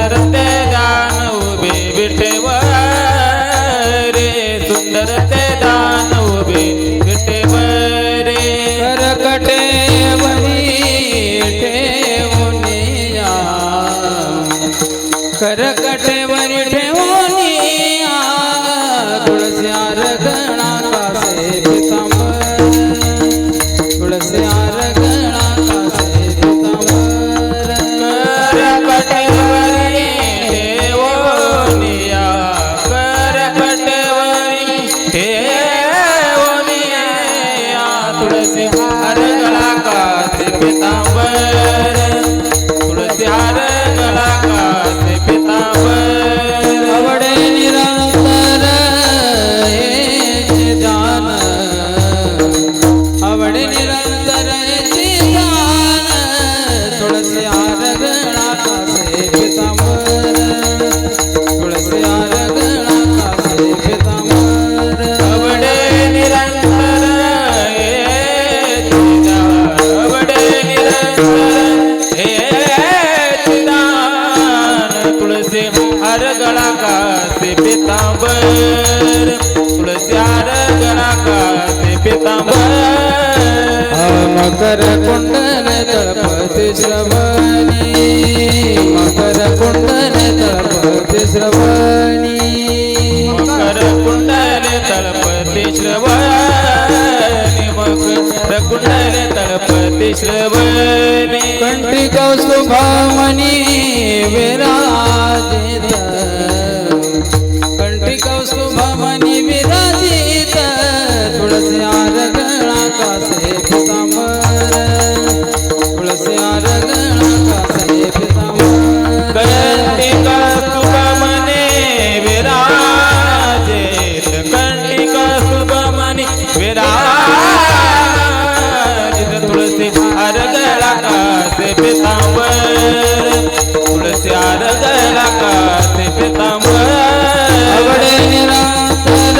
सुंदर ते दान उभे विठेवर रे सुंदर ते दान उभे विठेवर रे करकटेवरी ठेवूनिया करकटेवरी ठेवूनिया तुळस्यार गणाकासे पितांबर तुळस्यार गणाकासे पितांबर करकटेवरी ठेवूनिया करकटेवरी ठेवूनिया तुळसी हार गणाकासे पितांबर तुळसी हार गणाकासे पितांबर आवडे निरंतर हेचे ध्यान आवडे निरंतर हेचे ध्यान तुळसी हार गणाकासे पितांबर तुळसी हार गणाकासे पितांबर आवडे निरंतर हेचे ध्यान आवडे निरंतर हेचे ध्यान तुळसी हार गणाकासे पितांबर तुळसी हार गणाकासे पितांबर मकर कुंडल तळपती श्रवणी मकर कुंडल तळपती श्रवणी मकर कुंडल तळपती श्रवणी मकर कुंडल तळपती श्रवणी कंठी कौस्तुभमणी विराजित कंठी कौस्तुभमणी विराजित तुळसी हार गणाकासे पितांबर तुळसी हार गणाकासे पितांबर कंठी कौस्तुभमणी विराजित कंठी कौस्तुभमणी विराजित तुळसी हार गणाकासे पितांबर तुळसी हार गणाकासे पितांबर आवडे निरंतर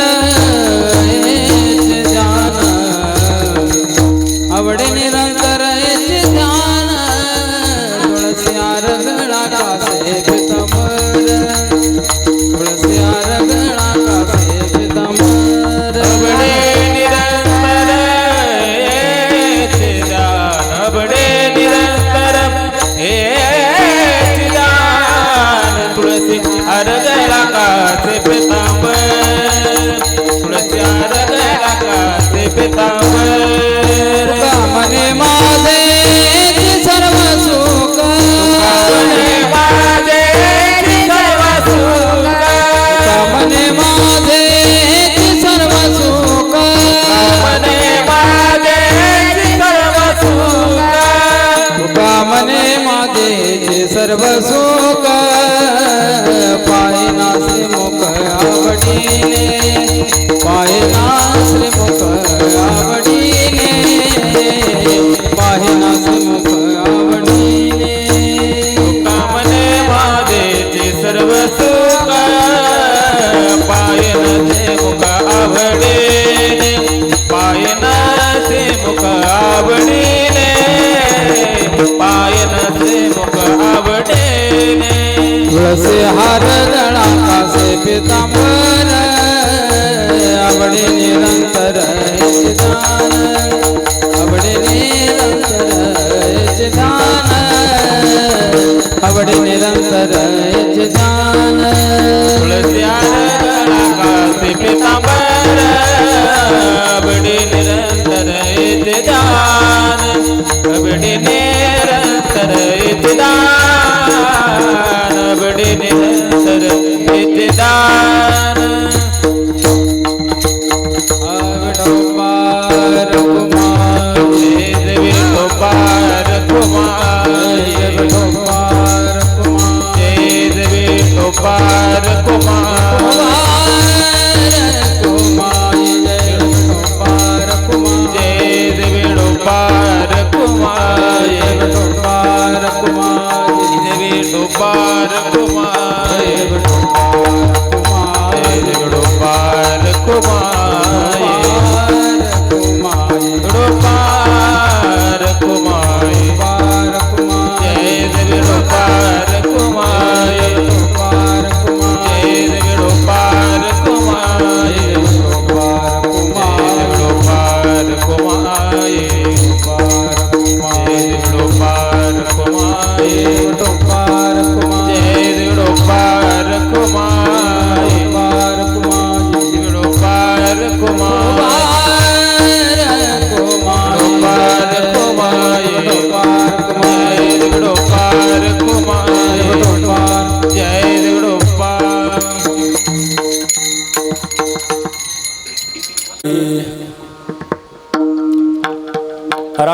हेचे ध्यान आवडे निरंतर हेचे ध्यान तुळसी हार गणाकासे पितांबर तुळसी हार गणाकासे पितांबर आवडे निरंतर हेचे ध्यान आवडे निरंतर हेचे ध्यान तुळसी हार गणाकासे पितांबर तुळसी हार गणाकासे पितांबर कामने माझे सर्व सुख कामने माझे सर्व सुख कामने माझे सर्व सुख कामने माझे सर्व सुख कामने माझे सर्व सुख पायना श्रीमुख आवडीने पायना श्रीमुख आवडीने पायना श्रीमुख आवडीने कामने माझे सर्व सुख पायन ते मुख आवडीने पायन ते मुख आवडीने पायन ते मुख आवडीने तुळसी हार गणाकासे पितांबर आवडे निरंतर हेचे दान आवडे निरंतर हेचे दान आवडे निरंतर हेचे दान तुळसी हार गणाकासे पितांबर आवडे निरंतर हेचे दान आवडे निरंतर हेचे दान आवडे निरंतर हेचे दान आवडोपार कुमार जय विठोबार कुमार जय आवडोपार कुमार विठोबार कुमार जय विठोबार कुमार जय विठोबार कुमार जय विठोबार कुमार जय विठोबार कुमार जय विठोबार कुमार जय विठोबार कुमार कुमार जय विठोबार कुमार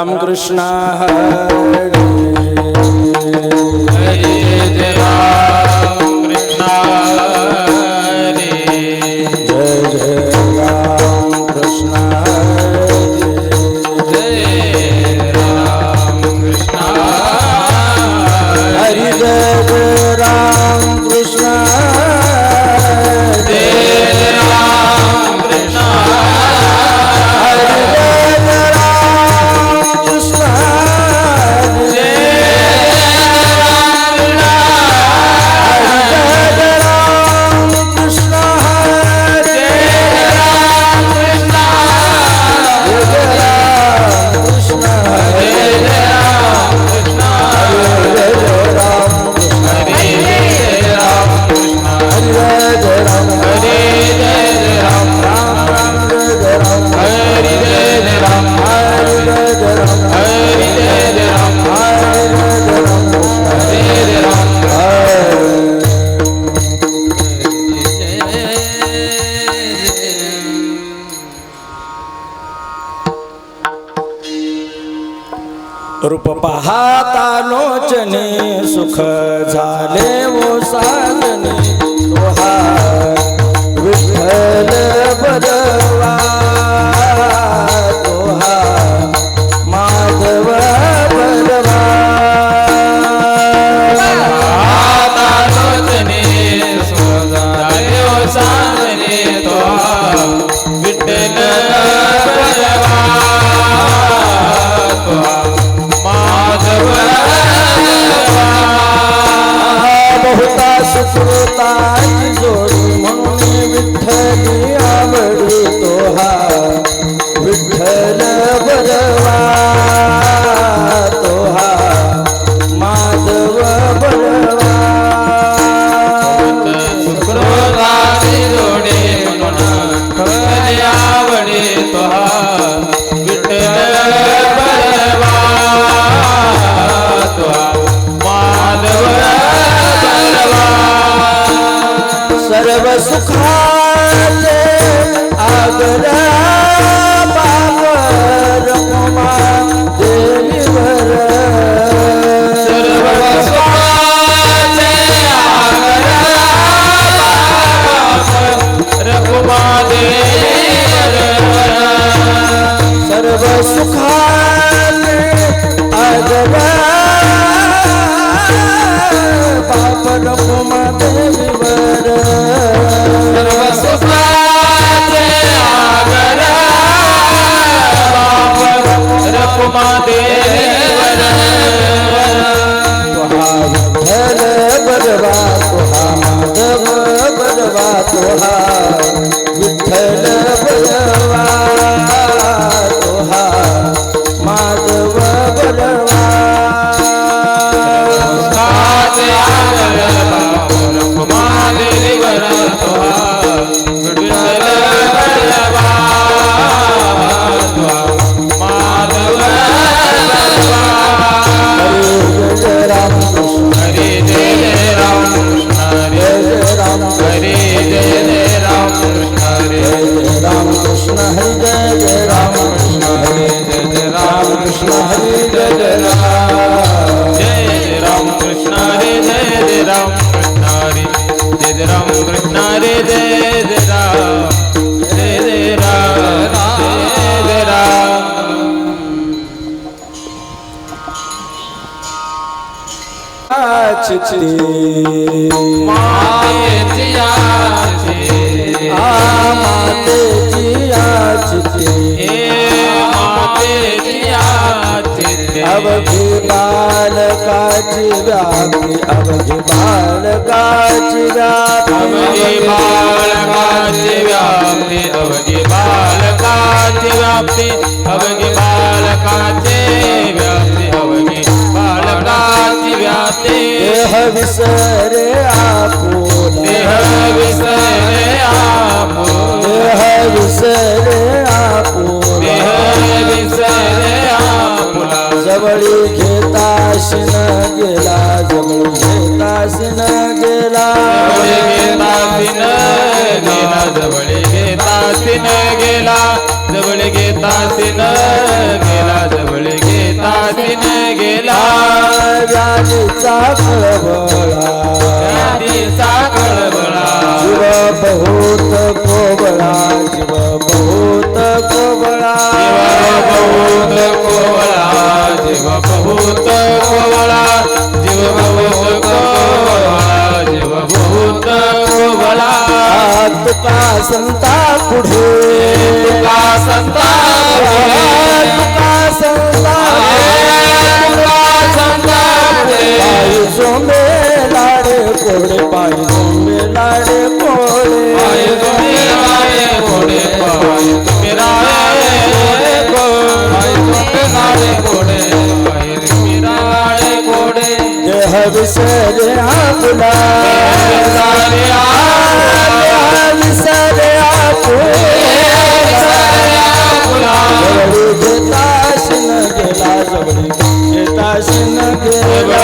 रामकृष्ण हरे हरे जय राम कृष्ण हरे जय जय राम कृष्ण हरे जय राम कृष्ण हरि जय जय राम कृष्ण हरे जय राम कृष्ण हरि जय जय राम कृष्ण हरे रूप पाहता लोचने सुख झाले वो साजने तोहा विठ्ठल बरवा तोहा माधव बरवा लोचने सुधारे ओ साधने तो विठ्ठल बरवा तो माधव बहुता सुकृताची जोडी म्हणून विठ्ठली आवडी तोहा विठ्ठल बरवा तोहा माधव बरवा सुकृताची जोडे म्हणून खरी आवडे तो विठ्ठल बरवा तो माधव बरवा सर्व सुखाचे आगर बाबर उमा देवीवर सर्व सुखाचे आगर रघुमा देवर सर्व सुखाचे आगर बाबर उमा देवीवर सर्व सुखाचे आगर बाप रघुमा देवर तुहा विठ्ठल बरवा तुहा माधव बरवा तुहा विठ्ठल बरवा तुहा माधव बरवा सुखाचे आगर बाप रघुमा देवर तो विठ्ठल बरवा तो माधव बरवा हरे जय जय राम कृष्ण हरे जय जय राम कृष्ण हरे जय जय राम कृष्ण हरे जय जय राम कृष्ण हरे जय जय राम कृष्ण हरे जय जय राम जय राम कृष्ण हरे जय जय राम कृष्ण हरे जय जय राम कृष्ण हरे जय जय राम जय जय राम जय जय राम चित्ती मातेची आचे मातेची चित्ती हे मातेची आचे अवघी बालकाची व्याप्ती अवघी बालकाची अवघी बालकाची व्याप्ती अवघी बालकाची व्याप्ती अवघी बालकाची व्याप्ती अवघी बालकाची व्याप्ती देह विसरे आपुला देह विसरे आपुला देह विसरे आपुला देह विसरे आपुला जवळी घेताशी न गेला जवळी घेताशी न गेला जवळ घेतासी न गेला जवळ घेतासी न गेला जवळ घेतासी न गेला जवळ व्याधीचा कळवळा व्याधीचा कळवळा जीव बहुत कोबळा जीव बहुत कोबळा बहुत कोवळा जीव बहुत कोवळा जीव बहुत कोवळा जीव बहुत कोवळा तुका संता पुढे तुका संता तुका संता पायी झोंबे लाडे कोडे पायी झोंबे लाडे कोडे देह विसरे आपुला विसरे आपुला जवळी घेताशीन गेला जवळी घेताशीन गेला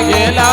गेला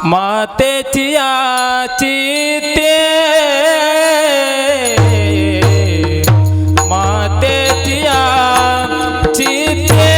मातेची चिते मातेची चिते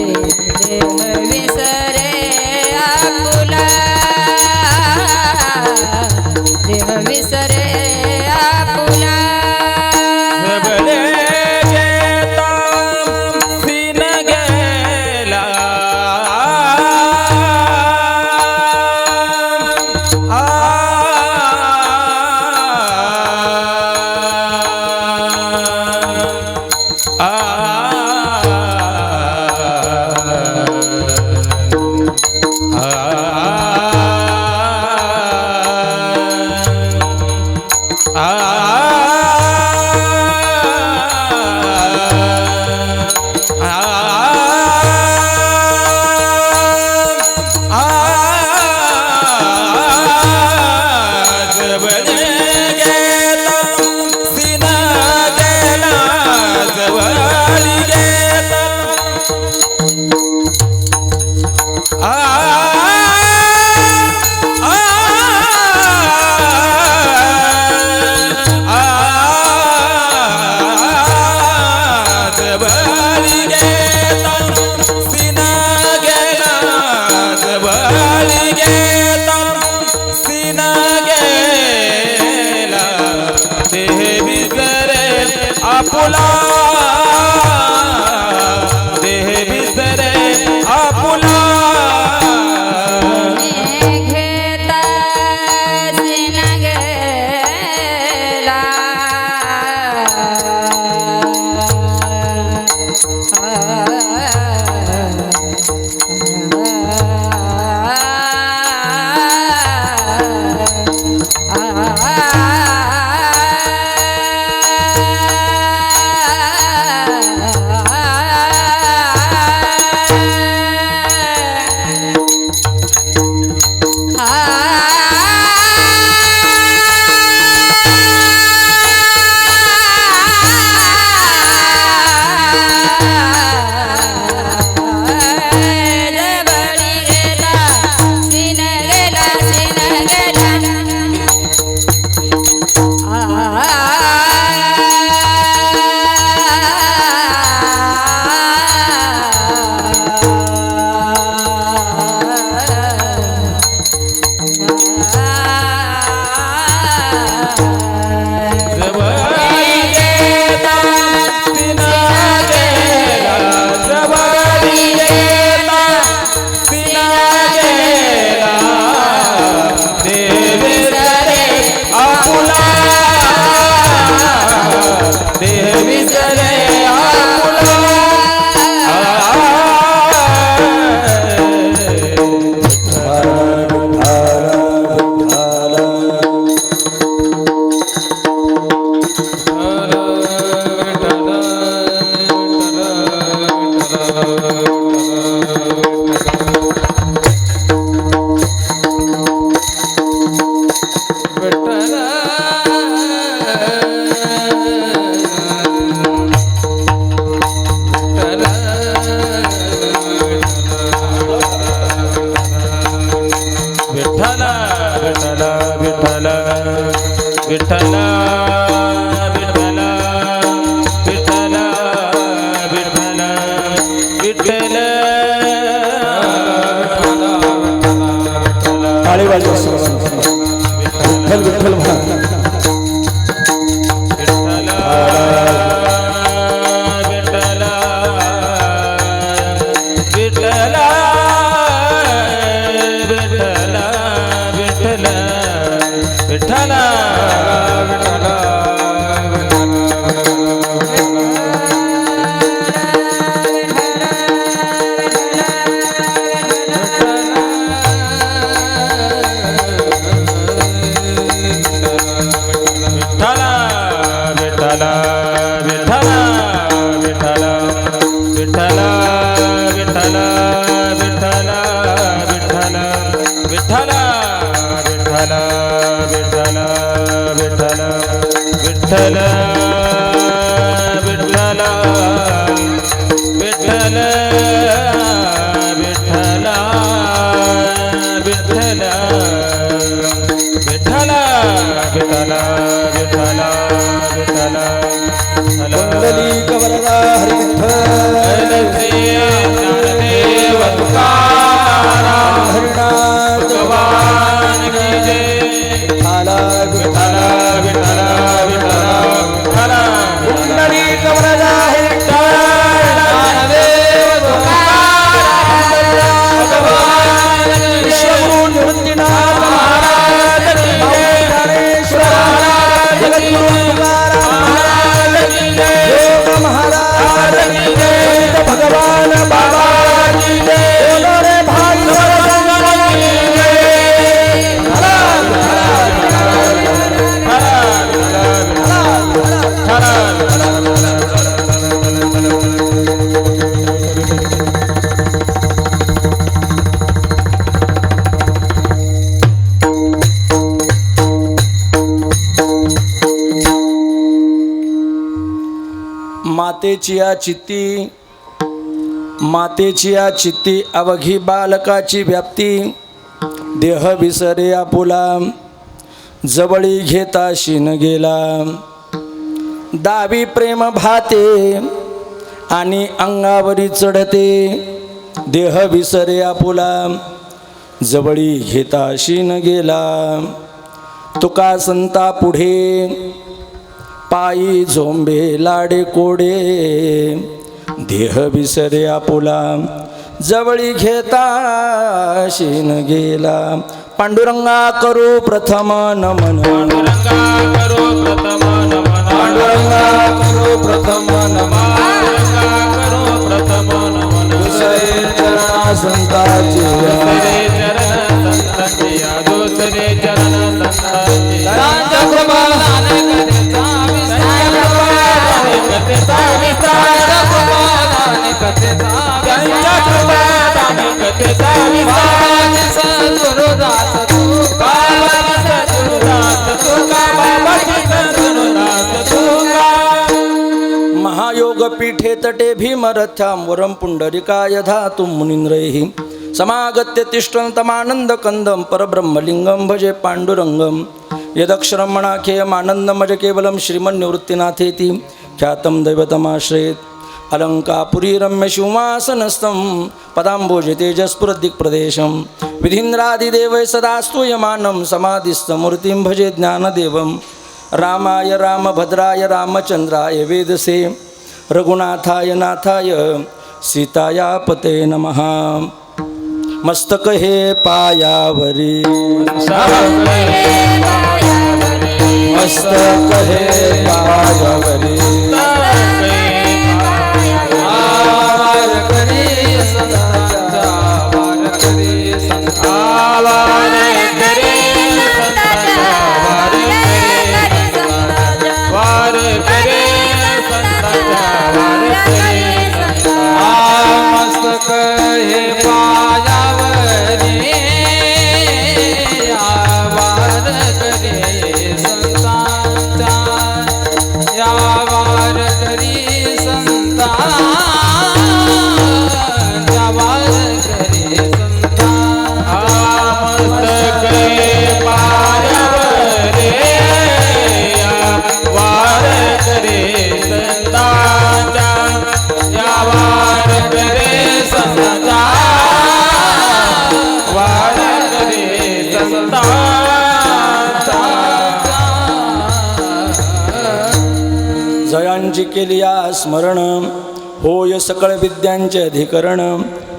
देह विसरे आपुला देह विसरे आपुला सबले गेला सीन गेला आपुला देह विसरे आपुला घेता सीन गेला विठ्ठला विठ्ठला विठ्ठला विठ्ठला विठ्ठल टाळी वाजवा विठ्ठल विठ्ठल म्हणा विठ्ठल विठ्ठल विठ्ठल विठ्ठल विठ्ठल विठ्ठल विठ्ठल विठ्ठल विठ्ठल कुंडली कवरदा हरी विठ्ठल विठ्ठल मातेची या चित्ती अवघी बालकाची व्याप्ती देह विसरे आपुला जवळी घेता शीन गेला दावी प्रेम भाते आणि अंगावरी चढते देह विसरे आपुला जवळी घेता शीन गेला तुका संता पुढे पायी झोंबे लाडे कोडे देह विसरे आपुला जवळी घेता शीन गेला पांडुरंगा करू प्रथम नमन पांडुरंगा करो प्रथम नमन पांडुरंगा करू प्रथम नमन पांडुरंगा करो प्रथम नमन दुसरे चरणा संताचे दुसरे चरण संतांचे दुसरे चरण संतांचे दान प्रमाण कथेचा विस्तार प्रमाणाने कथेचा त्यांच्या कृपादाने कथेचा विस्तार सद्गुरुदास तुका सद्गुरुदास तुका बाबाजी सद्गुरुदास तुका महायोग पीठे तटे भीमरथ्यां वरं पुंडरिकाय धातुं मुनीन्द्रैः समागत्य तिष्ठन्तमानन्द कंदं परब्रह्मलिंगं भजे पांडुरंगं यदक्षरमणाख्यमानन्दमज केवलं श्रीमन्निवृत्तिनाथेति ख्यातं दैवतमाश्रयेत् अलङ्कापुरी रम्यशिवासनस्थं पदाम्बोजे तेजस्फुरद्दिक्प्रदेशं विधीन्द्रादिदेवै सदा स्तूयमानं समाधिस्थमूर्तिं भजे ज्ञानदेवं रामाय रामभद्राय रामचन्द्राय वेदसे रघुनाथाय नाथाय सीताया पते नमः मस्तक हे पायावरी मस्तक हे पायावरी आवार करी संतांचा आवार करी संतांचा आवार करे संतांचा वार करे संतांचा वार करे मस्तक हे पायावरी आवार करे संतांचा यावार करी संतांचा वार करे संतांचा मस्तके पायावरे वार करे संतांचा या वार करे संतांचा वार करे संतांचा जयांची केलिया स्मरण होय सकळ विद्यांचे अधिकरण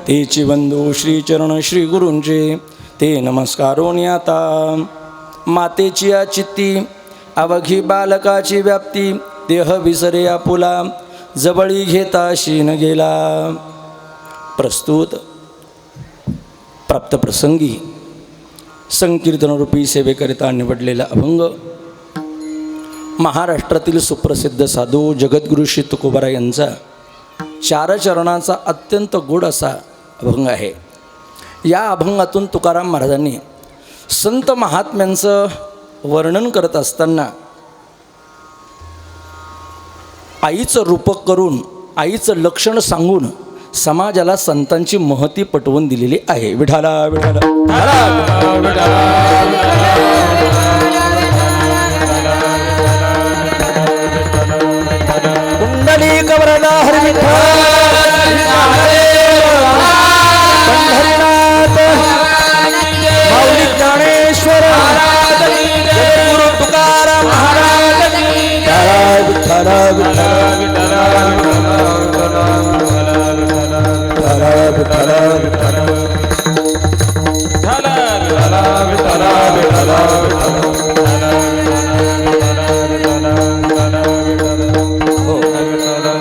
तेची बंधू श्रीचरण श्री गुरूंचे ते नमस्कारोनी आता मातेची या चित्ती अवघी बालकाची व्याप्ती देह विसरे आपुला जवळी घेता शीन गेला प्रस्तुत प्राप्त प्रसंगी संकीर्तनरूपी सेवेकरिता निवडलेला अभंग महाराष्ट्रातील सुप्रसिद्ध साधू जगद्गुरु श्री तुकोबारा यांचा 4 चरणाचा अत्यंत गोड असा अभंग आहे. या अभंगातून तुकाराम महाराजांनी संत महात्म्यांचं वर्णन करत असताना आईचं रूपक करून आईचं लक्षण सांगून समाजाला संतांची महती पटवून दिलेली आहे. विठाला विठाला कुंडली कवरला हरी पंढरीनाथ माऊली ज्ञानेश्वर गुरु तुकाराम महाराज विठ्ठला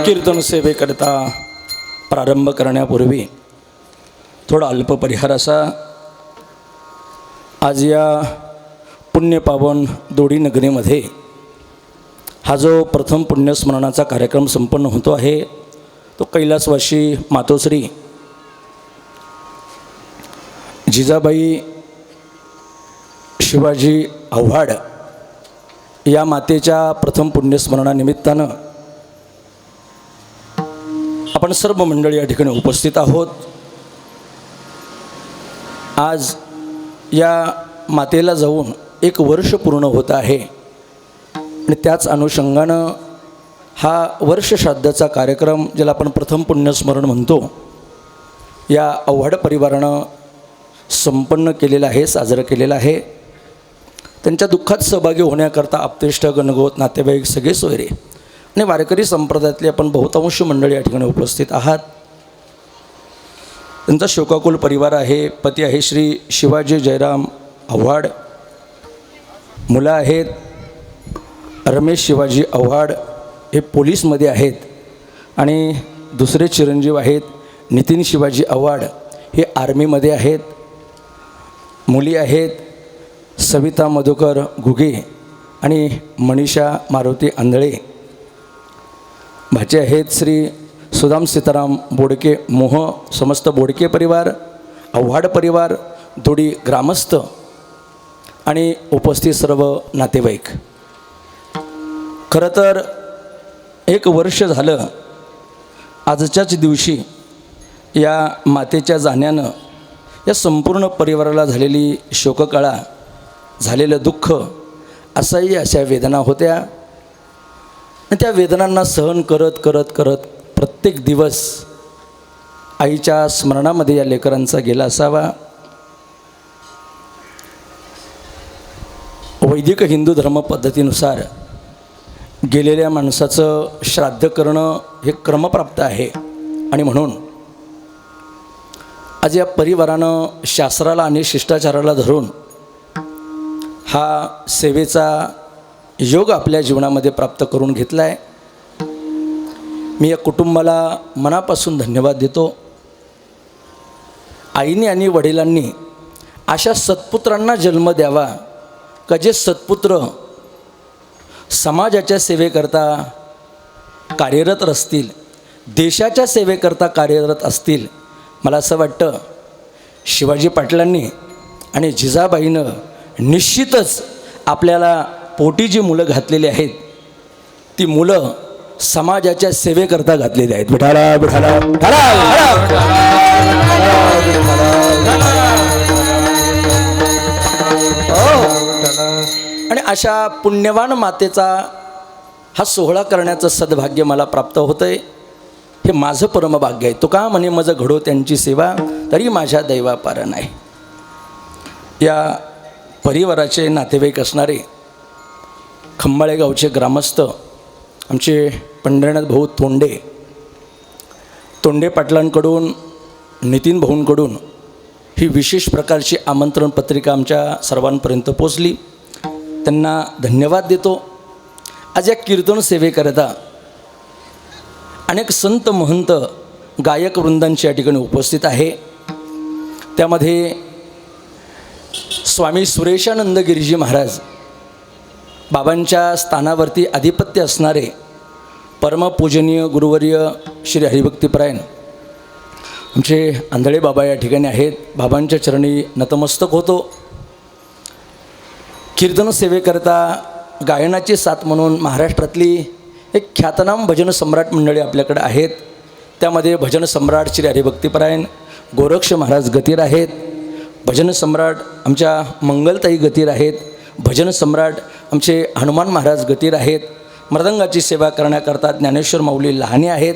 कीर्तन सेवेकरता प्रारंभ करण्यापूर्वी थोडा अल्प परिहार असा. आज या पुण्यपावन दोडी नगरीमध्ये हा जो प्रथम पुण्यस्मरणाचा कार्यक्रम संपन्न होतो आहे तो कैलासवासी मातोश्री जिजाबाई शिवाजी आव्हाड या मातेच्या प्रथम पुण्यस्मरणानिमित्तानं आपण सर्व मंडळी या ठिकाणी उपस्थित आहोत. आज या मातेला जाऊन 1 वर्ष पूर्ण होत आहे आणि त्याच अनुषंगानं हा वर्षश्राद्धाचा कार्यक्रम ज्याला आपण प्रथम पुण्यस्मरण म्हणतो या आव्हाड परिवारानं संपन्न केलेला आहे, साजरं केलेलं आहे. त्यांच्या दुःखात सहभागी होण्याकरता आप्तेष्ट, गणगोत, नातेवाईक सगळे सोयरे आणि वारकरी संप्रदायातले आपण बहुतांश मंडळी या ठिकाणी उपस्थित आहात. त्यांचा शोकाकुल परिवार आहे. पती आहे श्री शिवाजी जयराम आव्हाड, मुलं आहेत रमेश शिवाजी आव्हाड, हे पोलीसमध्ये आहेत, आणि दुसरे चिरंजीव आहेत नितीन शिवाजी आव्हाड, हे आर्मीमध्ये आहेत. मुली आहेत सविता मधुकर घुगे आणि मनीषा मारुती आंधळे. भाचे आहेत श्री सुदाम सीताराम बोडके मोह, समस्त बोडके परिवार, आव्हाड परिवार, दोडी ग्रामस्थ आणि उपस्थित सर्व नातेवाईक. खरं तर 1 वर्ष झालं आजच्याच दिवशी या मातेच्या जाण्यानं या संपूर्ण परिवाराला झालेली शोककळा, झालेलं दुःख, असह्य अशा वेदना होत्या. आणि त्या वेदनांना सहन करत करत करत प्रत्येक दिवस आईच्या स्मरणामध्ये या लेकरांचा गेला असावा. वैदिक हिंदू धर्म पद्धतीनुसार गेलेल्या माणसाचं श्राद्ध करणं हे क्रमप्राप्त आहे. आणि म्हणून आज या परिवारानं शास्त्राला आणि शिष्टाचाराला धरून हा सेवेचा योग आपल्या जीवनामध्ये प्राप्त करून घेतला आहे. मी या कुटुंबाला मनापासून धन्यवाद देतो. आईने आणि वडिलांनी अशा सत्पुत्रांना जन्म द्यावा का जे सत्पुत्र समाजाच्या सेवेकरता कार्यरत असतील, देशाच्या सेवेकरता कार्यरत असतील. मला असं वाटतं शिवाजी पाटलांनी आणि जिजाबाईनं निश्चितच आपल्याला पोटी जी मुलं घातलेली आहेत ती मुलं समाजाच्या सेवेकरता घातलेली आहेत. विठाला विठाला आणि अशा पुण्यवान मातेचा हा सोहळा करण्याचं सद्भाग्य मला प्राप्त होतं आहे. हे माझं परमभाग्य आहे. तुका म्हणे माझं घडो त्यांची सेवा, तरी माझ्या दैवापार नाही. या परिवाराचे नातेवाईक असणारे खंबाळे गावचे ग्रामस्थ आमचे पंढरीनाथ भाऊ तोंडे पाटलांकडून, नितीन भाऊंकडून ही विशेष प्रकारची आमंत्रण पत्रिका आमच्या सर्वांपर्यंत पोचली. त्यांना धन्यवाद देतो. आज या कीर्तन सेवेकरता अनेक संत महंत गायक वृंदांची या ठिकाणी उपस्थित आहे. त्यामध्ये स्वामी सुरेशानंद गिरीजी महाराज, बाबांच्या स्थानावरती आधिपत्य असणारे परमपूजनीय गुरुवर्य श्री हरिभक्तीपरायण आमचे आंधळे बाबा या ठिकाणी आहेत. बाबांच्या चरणी नतमस्तक होतो. कीर्तन सेवेकरता गायनाची साथ म्हणून महाराष्ट्रातली एक ख्यातनाम भजन सम्राट मंडळी आपल्याकडे आहेत. त्यामध्ये भजन सम्राट श्री हरिभक्तीपरायण गोरक्ष महाराज गतीर आहेत. भजन सम्राट आमच्या मंगलताई गतीर आहेत. भजन सम्राट आमचे हनुमान महाराज गतीर आहेत. मृदंगाची सेवा करण्याकरता ज्ञानेश्वर माऊली लहाने आहेत.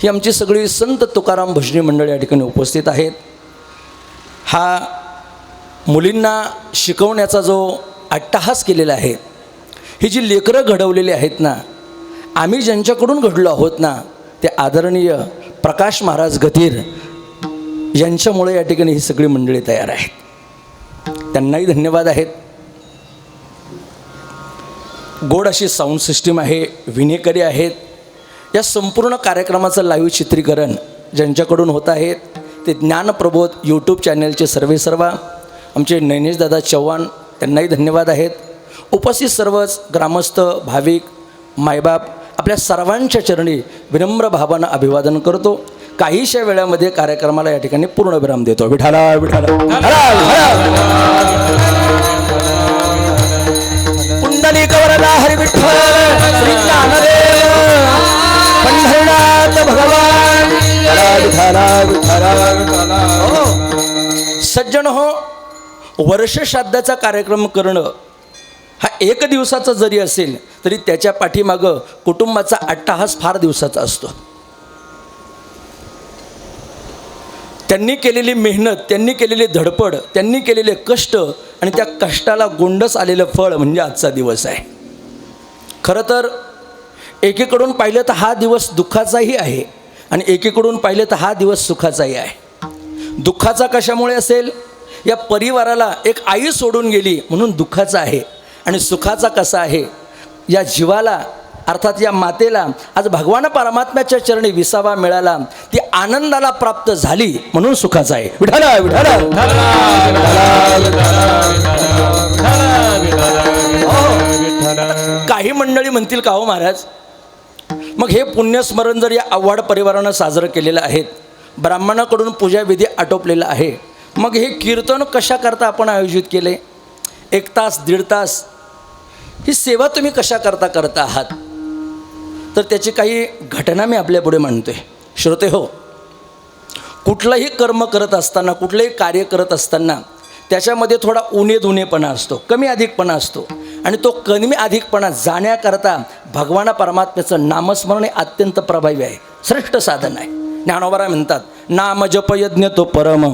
ही आमची सगळी संत तुकाराम भजनी मंडळी या ठिकाणी उपस्थित आहेत. हा मुलींना शिकवण्याचा जो अट्टहास केलेला आहे, ही जी लेकरं घडवलेली आहेत ना, आम्ही ज्यांच्याकडून घडलो आहोत ना, ते आदरणीय प्रकाश महाराज गतीर यांच्यामुळे या ठिकाणी ही सगळी मंडळी तयार आहेत. त्यांनाही धन्यवाद आहेत. गोड अशी साऊंड सिस्टीम आहे, विनेकरी आहेत. या संपूर्ण कार्यक्रमाचं लाईव्ह चित्रीकरण ज्यांच्याकडून होत आहेत ते ज्ञानप्रबोध यूट्यूब चॅनलचे सर्व आमचे नैनेशदादा चव्हाण, त्यांनाही धन्यवाद आहेत. उपस्थित सर्वच ग्रामस्थ, भाविक, मायबाप आपल्या सर्वांच्या चरणी विनम्र भावानं अभिवादन करतो. काहीशा वेळामध्ये कार्यक्रमाला या ठिकाणी पूर्णविराम देतो. विठाला विठाला पुंडलिक वरदा हरी विठ्ठल श्री ज्ञानदेव पंढरीनाथ भगवान सज्जन हो, वर्ष श्राद्धाचा कार्यक्रम करणं हा एक दिवसाचा जरी असेल तरी त्याच्या पाठीमागं कुटुंबाचा अट्टाहास फार दिवसाचा असतो. त्यांनी केलेली मेहनत, त्यांनी केलेली धडपड, त्यांनी केलेले कष्ट आणि त्या कष्टाला गोंडस आलेलं फळ म्हणजे आजचा दिवस आहे. खरं तर एकीकडून पाहिलं तर हा दिवस दुःखाचाही आहे आणि एकीकडून पाहिलं तर हा दिवस सुखाचाही आहे. दुःखाचा कशामुळे असेल? या परिवाराला एक आई सोडून गेली म्हणून दुःखाचा आहे. आणि सुखाचा कसा आहे? या जीवाला अर्थात या मातेला आज भगवान परमात्म्याच्या चरणी विसावा मिळाला, ती आनंदाला प्राप्त झाली म्हणून सुखाचा आहे. विठाला विठाला काही मंडळी म्हणतील का हो महाराज, मग हे पुण्यस्मरण जर या आव्हाड परिवारानं साजरं केलेलं आहे, ब्राह्मणाकडून पूजाविधी आटोपलेला आहे, मग हे कीर्तन कशा करता आपण आयोजित केले? 1 तास 1.5 तास ही सेवा तुम्ही कशा करता करता आहात? तर त्याची काही घटना मी आपल्यापुढे मांडतोय. श्रोते हो, कुठलंही कर्म करत असताना, कुठलंही कार्य करत असताना त्याच्यामध्ये थोडा उणेधुणेपणा असतो, कमी अधिकपणा असतो. आणि तो कमी अधिकपणा जाण्याकरता भगवान परमात्म्याचं नामस्मरण हे अत्यंत प्रभावी आहे, श्रेष्ठ साधन आहे. ज्ञानोबा म्हणतात, नाम जप यज्ञ तो परम,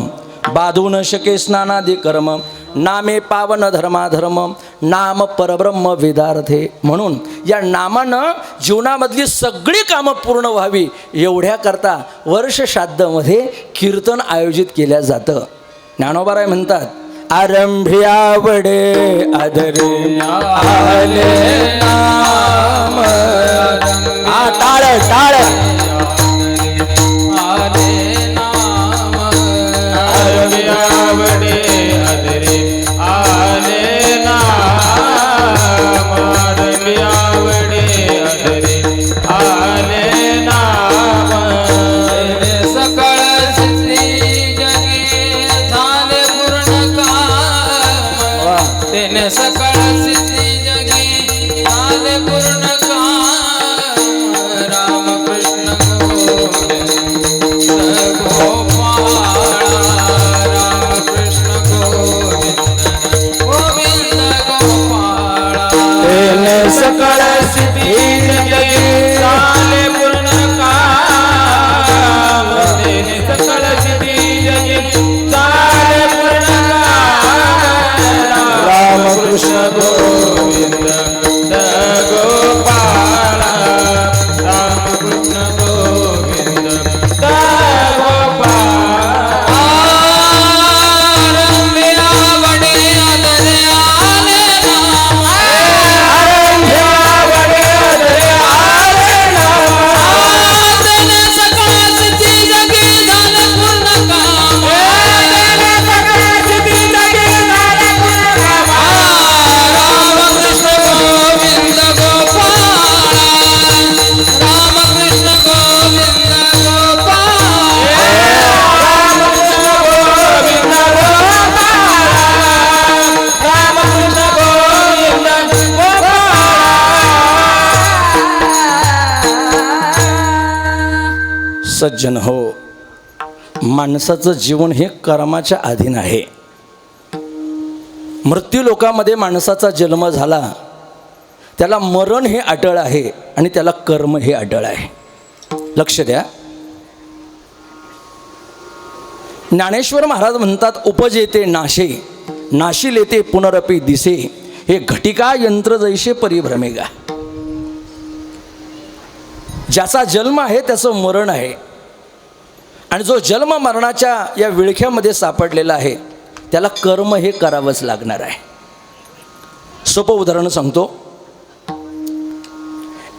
बाधू न शके स्नानादी कर्म, नामे पावन धर्माधर्म, नाम परब्रह्म वेदार्थे. म्हणून या नामानं जीवनामधली सगळी कामं पूर्ण व्हावी एवढ्याकरता वर्ष श्राद्धमध्ये कीर्तन आयोजित केलं जातं. ज्ञानोबा म्हणतात, आरंभी आवडे आदरे आले नाम. टाळ टाळ सकळ सिद्धी जगी आले पूर्ण काम. रामकृष्ण गोपाळा, रामकृष्ण गोविंद गोपाळा. सकळ सिद्धी जगी आले पूर्ण काम. सकळ सिद्धी जगी आले पूर्ण कृष्ण गोविंद गोपाळा, रामकृष्ण गोविंद गोपाळा. सज्जन हो, माणसाचं जीवन हे कर्माच्या अधीन आहे. मृत्यू लोकामध्ये माणसाचा जन्म झाला, त्याला मरण हे अटळ आहे आणि त्याला कर्म हे अटळ आहे. लक्ष द्या. ज्ञानेश्वर महाराज म्हणतात, उपजेते नाशे नाशी लेते पुनरपी दिसे, हे घटिका यंत्र जैसे परिभ्रमेगा. ज्याचा जन्म आहे त्याचं मरण आहे आणि जो जन्म मरणाच्या या विळख्यामध्ये सापडलेला आहे त्याला कर्म हे करावंच लागणार आहे. सोपं उदाहरण सांगतो.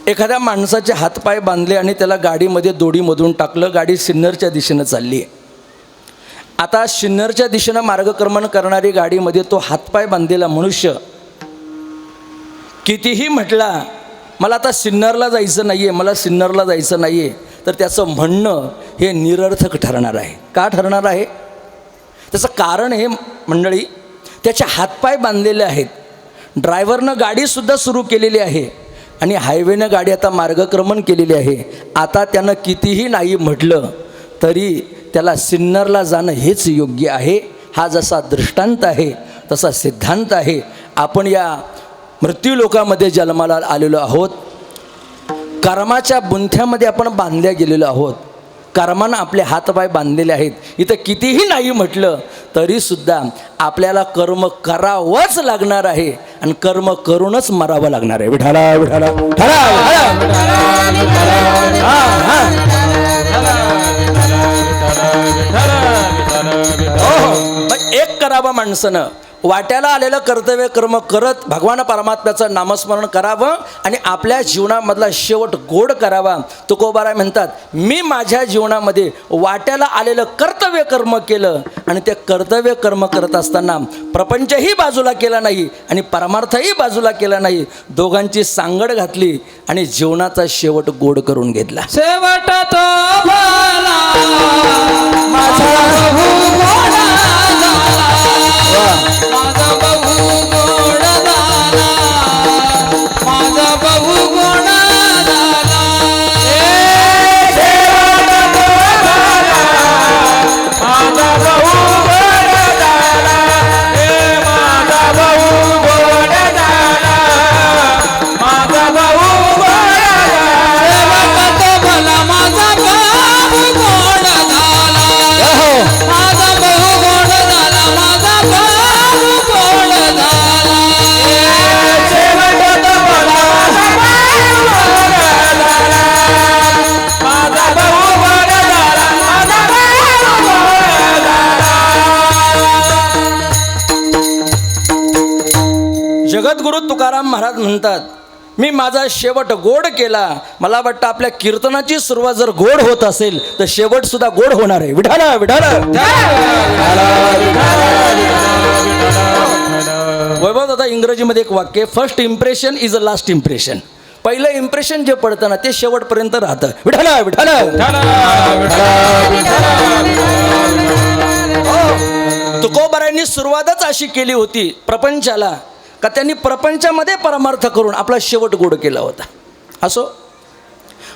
एखाद्या माणसाचे हातपाय बांधले आणि त्याला गाडीमध्ये दोडीमधून टाकलं, गाडी सिन्नरच्या दिशेनं चालली आहे. आता सिन्नरच्या दिशेनं मार्गक्रमण करणारी गाडीमध्ये तो हातपाय बांधलेला मनुष्य कितीही म्हटला मला आता सिन्नरला जायचं नाही आहे, मला सिन्नरला जायचं नाही आहे, तर त्याचं म्हणणं हे निरर्थक ठरणार आहे. का ठरणार आहे? त्याचं कारण हे मंडळी, त्याचे हातपाय बांधलेले आहेत, ड्रायव्हरनं गाडीसुद्धा सुरू केलेली आहे आणि हायवेनं गाडी आता मार्गक्रमण केलेली आहे. आता त्यानं कितीही नाही म्हटलं तरी त्याला सिन्नरला जाणं हेच योग्य आहे. हा जसा दृष्टांत आहे तसा सिद्धांत आहे. आपण या मृत्यूलोकामध्ये जन्माला आलेलो आहोत. कर्माच्या बुंथ्यामध्ये आपण बांधल्या गेलेलो आहोत. कर्मानं आपले हातपाय बांधलेले आहेत. इथं कितीही नाही म्हटलं तरीसुद्धा आपल्याला कर्म करावंच लागणार आहे आणि कर्म करूनच मरावं लागणार आहे. विठाला विठाला मग एक करावं माणसानं. वाट्याला आलेलं कर्तव्य कर्म करत भगवान परमात्म्याचं नामस्मरण करावं आणि आपल्या जीवनामधला शेवट गोड करावा. तुकोबाराय म्हणतात, मी माझ्या जीवनामध्ये वाट्याला आलेलं कर्तव्य कर्म केलं आणि ते कर्तव्य कर्म करत असताना प्रपंचही बाजूला केला नाही आणि परमार्थही बाजूला केला नाही. दोघांची सांगड घातली आणि जीवनाचा शेवट गोड करून घेतला. शेवट तो भला माझा माझा बहु गोड झाला, माझा बहु गोड झाला. माझा बहु गोड झाला, माझा बहु गोड झाला, माझा बहु गोड झाला. भला माझा बहु गोड झाला, माझा बहु गोड झाला, माझा बहु गोड झाला. शेवट तो भला माझा बहु गोड झाला, माझा बहु गोड झाला. जगद्गुरु तुकाराम महाराज म्हणतात, मी माझा शेवट गोड केला. मला वाटतं आपल्या कीर्तनाची सुरुवात जर गोड होत असेल तर शेवट सुद्धा गोड होणार आहे. विठाला विठाला वैभव दादा, इंग्रजीमध्ये एक वाक्य, first impression is a last impression. पहिलं इम्प्रेशन जे पडतं ना ते शेवटपर्यंत राहतं. विठाला विठाला तुकोबारायांनी सुरुवातच अशी केली होती प्रपंचाला का त्यांनी प्रपंचामध्ये परमार्थ करून आपला शेवट गोड केला होता. असो,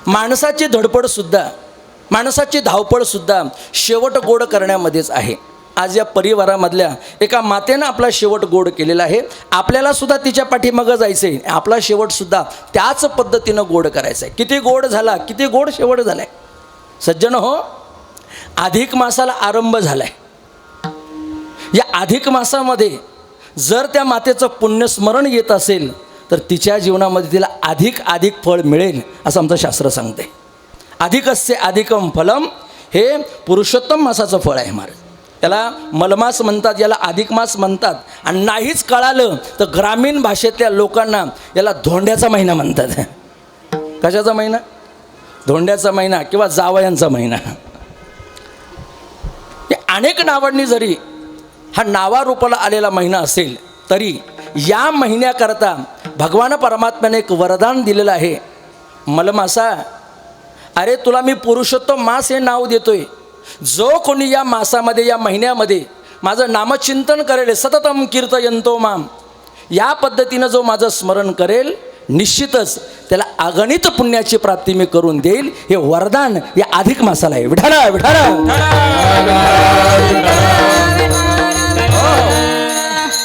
माणसाची धडपडसुद्धा, माणसाची धावपळसुद्धा शेवट गोड करण्यामध्येच आहे. आज या परिवारामधल्या एका मातेनं आपला शेवट गोड केलेला आहे. आपल्याला सुद्धा तिच्या पाठीमागं जायचं आहे. आपला शेवटसुद्धा त्याच पद्धतीनं गोड करायचा आहे. किती गोड झाला, किती गोड शेवट झाला आहे. सज्जन हो, अधिक मासाला आरंभ झाला आहे. या अधिक मासामध्ये जर त्या मातेचं पुण्यस्मरण येत असेल तर तिच्या जीवनामध्ये तिला अधिक अधिक फळ मिळेल असं आमचं शास्त्र सांगते. अधिकस्य अधिकम फलम हे पुरुषोत्तम मासाचं फळ आहे महाराज. याला मलमास म्हणतात, याला अधिक मास म्हणतात. आणि नाहीच कळालं तर ग्रामीण भाषेतल्या लोकांना याला धोंड्याचा महिना म्हणतात. कशाचा महिना? धोंड्याचा महिना किंवा जावयांचा महिना. अनेक नावांनी जरी हा नावारूपाला आलेला महिना असेल तरी या महिन्याकरता भगवान परमात्म्याने एक वरदान दिलेलं आहे. मलमासा, अरे तुला मी पुरुषोत्तम मास हे नाव देतोय. जो कोणी या मासामध्ये, या महिन्यामध्ये माझं नामचिंतन करेल, सततम कीर्तयंतो माम, या पद्धतीनं जो माझं स्मरण करेल निश्चितच त्याला अगणित पुण्याची प्राप्ती मी करून देईल. हे वरदान या अधिक मासाला आहे. विठाला विठाला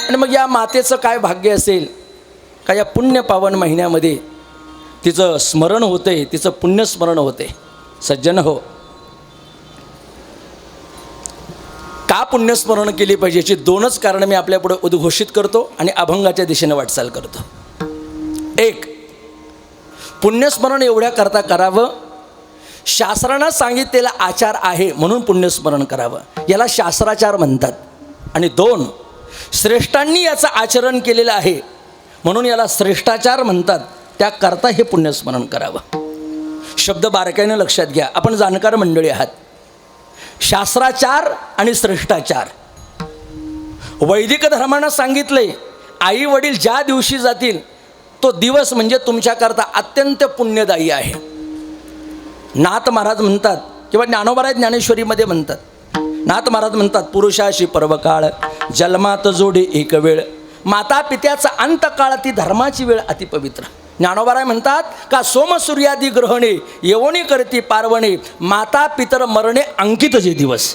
आणि मग या मातेचं काय भाग्य असेल का या पुण्य पावन महिन्यामध्ये तिचं स्मरण होते, तिचं पुण्यस्मरण होते. सज्जन हो, का पुण्यस्मरण केली पाहिजे याची दोनच कारणं मी आपल्यापुढे उद्घोषित करतो आणि अभंगाच्या दिशेने वाटचाल करतो. एक, पुण्यस्मरण एवढ्या करता करावं, शास्त्रानं सांगितलेला आचार आहे म्हणून पुण्यस्मरण करावं, याला शास्त्राचार म्हणतात. आणि दोन, श्रेष्ठांनी याचं आचरण केलेलं आहे म्हणून याला श्रेष्ठाचार म्हणतात. त्याकरता हे पुण्यस्मरण करावं. शब्द बारकाईने लक्षात घ्या, आपण जाणकार मंडळी आहात. शास्त्राचार आणि श्रेष्ठाचार. वैदिक धर्मानं सांगितलंय, आई वडील ज्या दिवशी जातील तो दिवस म्हणजे तुमच्याकरता अत्यंत पुण्यदायी आहे. नाथ महाराज म्हणतात किंवा ज्ञानोबा ज्ञानेश्वरीमध्ये म्हणतात, नाथ महाराज म्हणतात, पुरुषाशी पर्वकाळ जन्मात जोडे एक वेळ, माता पित्याचा अंतकाळ ती धर्माची वेळ अतिपवित्र. ज्ञानोबाराय म्हणतात का सोमसूर्यादी ग्रहणे येवणी करती पार्वणे माता पितर मरणे अंकित जे दिवस.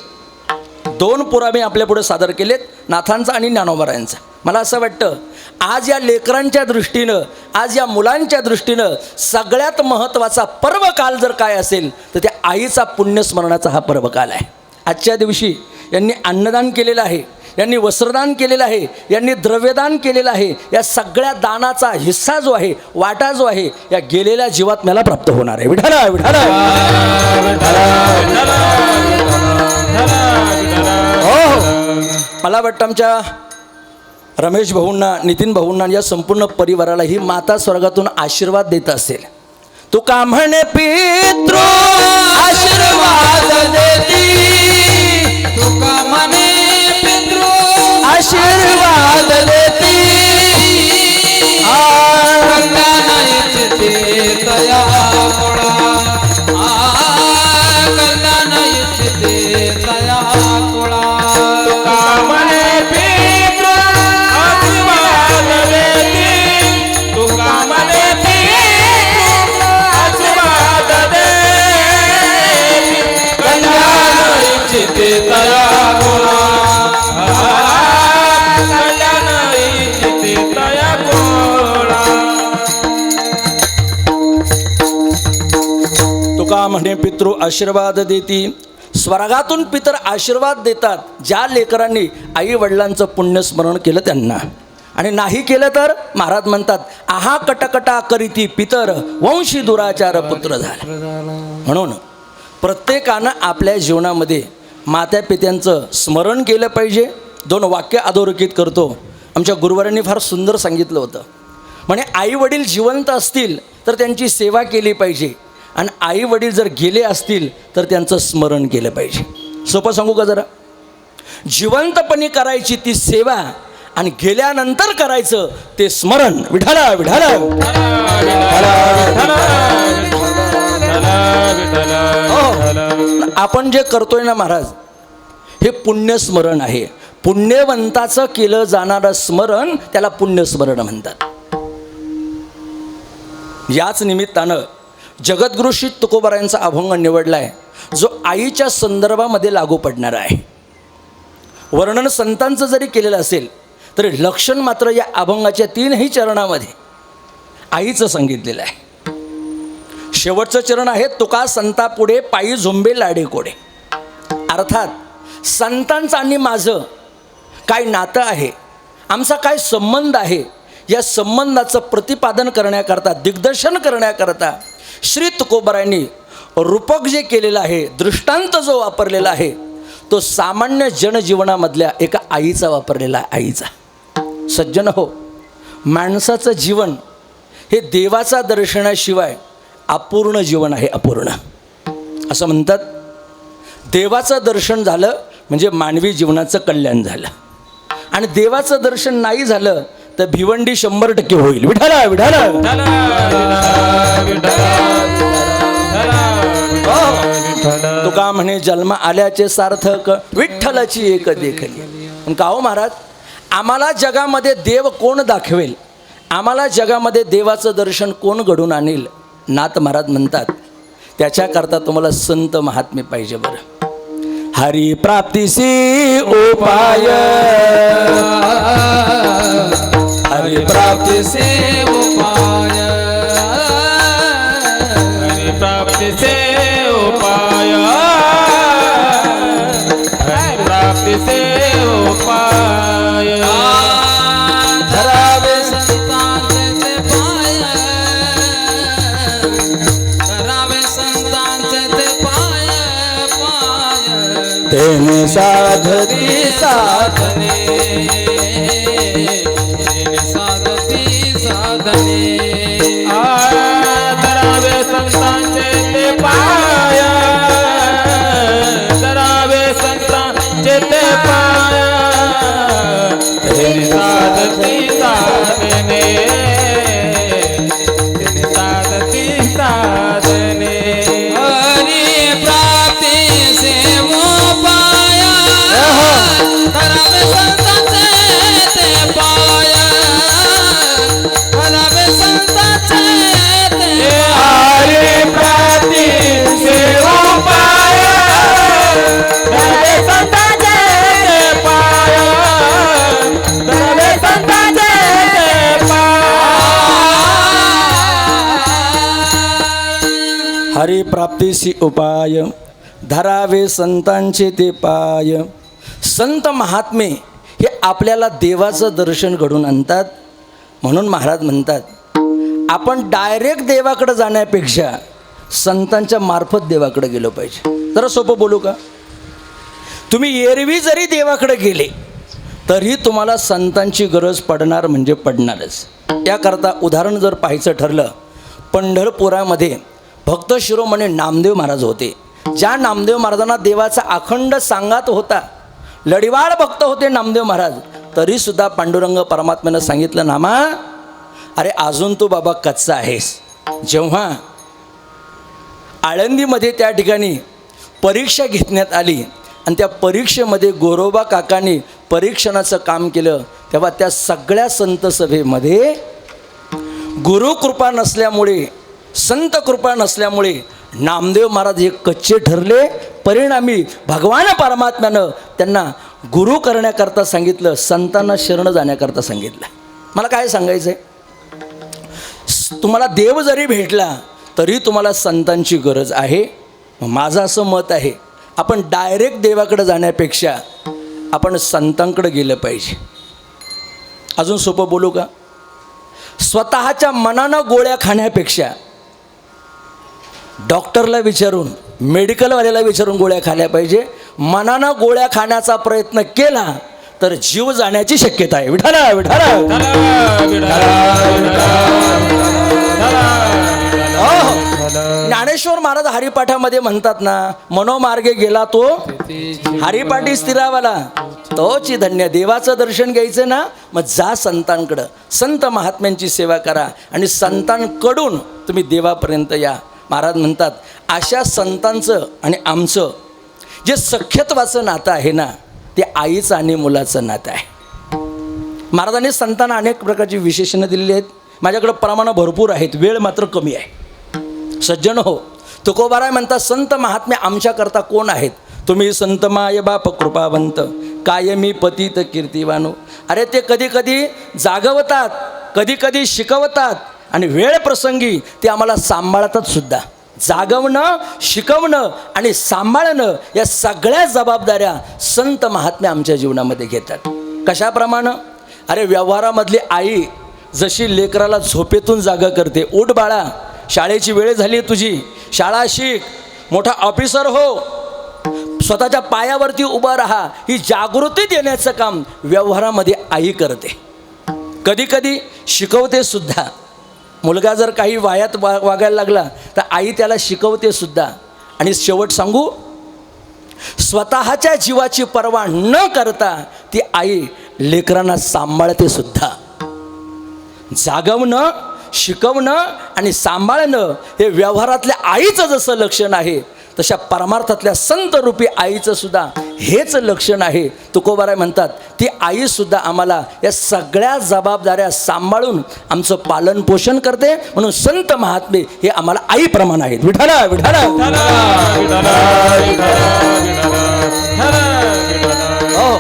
2 पुरावे आपल्या पुढे सादर केलेत, नाथांचा आणि ज्ञानोबारायांचा. मला असं वाटतं आज या लेकरांच्या दृष्टीनं, आज या मुलांच्या दृष्टीनं सगळ्यात महत्त्वाचा पर्वकाल जर काय असेल तर त्या आईचा पुण्यस्मरणाचा हा पर्वकाल आहे. आजच्या दिवशी यांनी अन्नदान केलेलं आहे, यांनी वस्त्रदान केलेलं आहे, यांनी द्रव्यदान केलेलं आहे. या सगळ्या दानाचा हिस्सा जो आहे, वाटा जो आहे, या गेलेल्या जीवात्म्याला प्राप्त होणार आहे. विठाला विठाला मला वाटतं आमच्या रमेश भाऊंना, नितीन भाऊंना, या संपूर्ण परिवाराला ही माता स्वर्गातून आशीर्वाद देत असेल. तुका म्हणे पितृ आशीर्वाद देती, तुका म्हणे पितृ आशीर्वाद देती, कल्याण इच्छिते तया कोळा, कल्याण इच्छिते तया कोळा. तुका म्हणे पितृ आशीर्वाद देती, तुका म्हणे पितृ आशीर्वाद देती, कल्याण इच्छिते तया कोळा, कल्याण इच्छिते तया कोळा. तुका म्हणे पितृ आशीर्वाद देती. स्वर्गातून पितर आशीर्वाद देतात ज्या लेकरांनी आई वडिलांचं पुण्यस्मरण केलं त्यांना, आणि नाही केलं तर महाराज म्हणतात आहा कटकटा करीती पितर वंशी दुराचार पुत्र झाला. म्हणून प्रत्येकानं आपल्या जीवनामध्ये माता पित्यांचं स्मरण केलं पाहिजे. 2 वाक्य अधोरेखित करतो. आमच्या गुरुवारांनी फार सुंदर सांगितलं होतं. म्हणे आई वडील जिवंत असतील तर त्यांची सेवा केली पाहिजे, आणि आई वडील जर गेले असतील तर त्यांचं स्मरण केलं पाहिजे. सोपं सांगू का जरा? जिवंतपणी करायची ती सेवा आणि गेल्यानंतर करायचं ते स्मरण. विठाला विठाला आपण जे करतोय ना महाराज, हे पुण्यस्मरण आहे. पुण्यवंताचं केलं जाणारं स्मरण त्याला पुण्यस्मरण म्हणतात. याच निमित्तानं जगद्गुरु श्री तुकोबारायांचा अभंग निवडला आहे, जो आईच्या संदर्भामध्ये लागू पडणारा आहे. वर्णन संतांचं जरी केलेलं असेल तरी लक्षण मात्र या अभंगाच्या 3ही चरणामध्ये आईचं सांगितलेलं आहे. शेवटचं चरण आहे तुका संतापुढे पायी झुंबे लाडे कोडे. अर्थात संतांचं आणि माझं काय नातं आहे, आमचा काय संबंध आहे, या संबंधाचं प्रतिपादन करण्याकरता, दिग्दर्शन करण्याकरता श्री तुकोबारायांनी रूपक जे केलेलं आहे, दृष्टांत जो वापरलेला आहे, तो सामान्य जनजीवनामधल्या एका आईचा वापरलेला आहे. आईचा. सज्जन हो, माणसाचं जीवन हे देवाचा दर्शनाशिवाय अपूर्ण जीवन आहे. अपूर्ण असं म्हणतात. देवाचं दर्शन झालं म्हणजे मानवी जीवनाचं कल्याण झालं, आणि देवाचं दर्शन नाही झालं तर भिवंडी 100% होईल. विठाला विठाला तुका म्हणे जन्म आल्याचे सार्थक विठ्ठलाची एक देखली. पण का हो महाराज, आम्हाला जगामध्ये देव कोण दाखवेल, आम्हाला जगामध्ये देवाचं दर्शन कोण घडून आणेल? नाथ महाराज म्हणतात त्याच्याकरता तुम्हाला संत महात्मे पाहिजे. बरं, हरी प्राप्तीसी उपाय, हरि प्राप्ति से उपाय, हरि प्राप्ति से उपाय, हरि प्राप्ति से उपाय. धरावे संतांचे पाय, धरावे संतांचे पाय पाय, तेने साधती साधने साधने. धरावे संतांचे ते पाय, धरावे संतांचे ते पाय, साधती साधने, साधती साधने. हरि प्राप्ती से उपाय, हरिप्राप्तीसी उपाय धरावे संतांचे ते पाय. संत महात्मे हे आपल्याला देवाचं दर्शन घडून आणतात. म्हणून महाराज म्हणतात आपण डायरेक्ट देवाकडे जाण्यापेक्षा संतांच्या मार्फत देवाकडे गेलो पाहिजे. जरा सोपं बोलू का? तुम्ही एरवी जरी देवाकडे गेले तरी तुम्हाला संतांची गरज पडणार म्हणजे पडणारच. याकरता उदाहरण जर पाहायचं ठरलं, पंढरपुरामध्ये भक्त शिरोमणी नामदेव महाराज होते. ज्या नामदेव महाराजांना देवाचा अखंड सांगात होता, लढीवाळ भक्त होते नामदेव महाराज, तरीसुद्धा पांडुरंग परमात्म्यानं सांगितलं, नामा अरे अजून तू बाबा कच्चा आहेस. जेव्हा आळंदीमध्ये त्या ठिकाणी परीक्षा घेण्यात आली आणि त्या परीक्षेमध्ये गोरोबा काकांनी परीक्षणाचं काम केलं, तेव्हा त्या सगळ्या संत सभेमध्ये गुरुकृपा नसल्यामुळे, संत कृपा नसल्यामुळे नामदेव महाराज हे कच्चे ठरले. परिणामी भगवान परमात्म्यानं त्यांना गुरु करण्याकरता सांगितलं, संतांना शरण जाण्याकरता सांगितलं. मला काय सांगायचं आहे, तुम्हाला देव जरी भेटला तरी तुम्हाला संतांची गरज आहे. माझं असं मत आहे, आपण डायरेक्ट देवाकडे जाण्यापेक्षा आपण संतांकडे गेलं पाहिजे. अजून सोपं बोलू का? स्वतःच्या मनानं गोळ्या खाण्यापेक्षा डॉक्टरला विचारून, मेडिकलवाल्याला विचारून गोळ्या खाल्ल्या पाहिजे. मनानं गोळ्या खाण्याचा प्रयत्न केला तर जीव जाण्याची शक्यता आहे. विठाला विठाला ज्ञानेश्वर महाराज हरिपाठामध्ये म्हणतात ना, मनोमार्गे गेला तो हरिपाठी स्थिरावाला तोची धन्य. देवाचं दर्शन घ्यायचं ना, मग जा संतांकडं, संत महात्म्यांची सेवा करा आणि संतांकडून तुम्ही देवापर्यंत या. महाराज म्हणतात अशा संतांचं आणि आमचं जे सख्यत्वाचं नातं आहे ना, ते आईचं आणि मुलाचं नातं आहे. महाराजांनी संतांना अनेक प्रकारची विशेषणं दिलेली आहेत. माझ्याकडं प्रमाणं भरपूर आहेत, वेळ मात्र कमी आहे. सज्जन हो, तुकोबाराय म्हणतात संत महात्मे आमच्याकरता कोण आहेत? तुम्ही संत माय बाप कृपावंत, कायमी पतित कीर्तिवानो. अरे ते कधी कधी जागवतात, कधी कधी शिकवतात आणि वेळ प्रसंगी ते आम्हाला सांभाळतात सुद्धा. जागवणं, शिकवणं आणि सांभाळणं या सगळ्या जबाबदाऱ्या संत महात्मे आमच्या जीवनामध्ये घेतात. कशाप्रमाणे? अरे व्यवहारामधली आई जशी लेकराला झोपेतून जागा करते, उठ बाळा शाळेची वेळ झाली तुझी, शाळा शिक, मोठा ऑफिसर हो, स्वतःच्या पायावरती उभा राहा, ही जागृती देण्याचं काम व्यवहारामध्ये आई करते. कधी कधी शिकवते सुद्धा. मुलगा जर काही वायात वागायला लागला तर आई त्याला शिकवते सुद्धा. आणि शेवट सांगू, स्वतःच्या जीवाची पर्वा न करता ती आई लेकरांना सांभाळते सुद्धा. जागवणं, शिकवणं आणि सांभाळणं हे व्यवहारातल्या आईचं जसं लक्षण आहे, तशा परमार्थातल्या संत रूपी आईचं सुद्धा हेच लक्षण आहे. तुकोबाराय म्हणतात ती आईसुद्धा आम्हाला या सगळ्या जबाबदाऱ्या सांभाळून आमचं पालन पोषण करते. म्हणून संत महात्मे हे आम्हाला आईप्रमाणे आहेत. विठाला विठाला हो.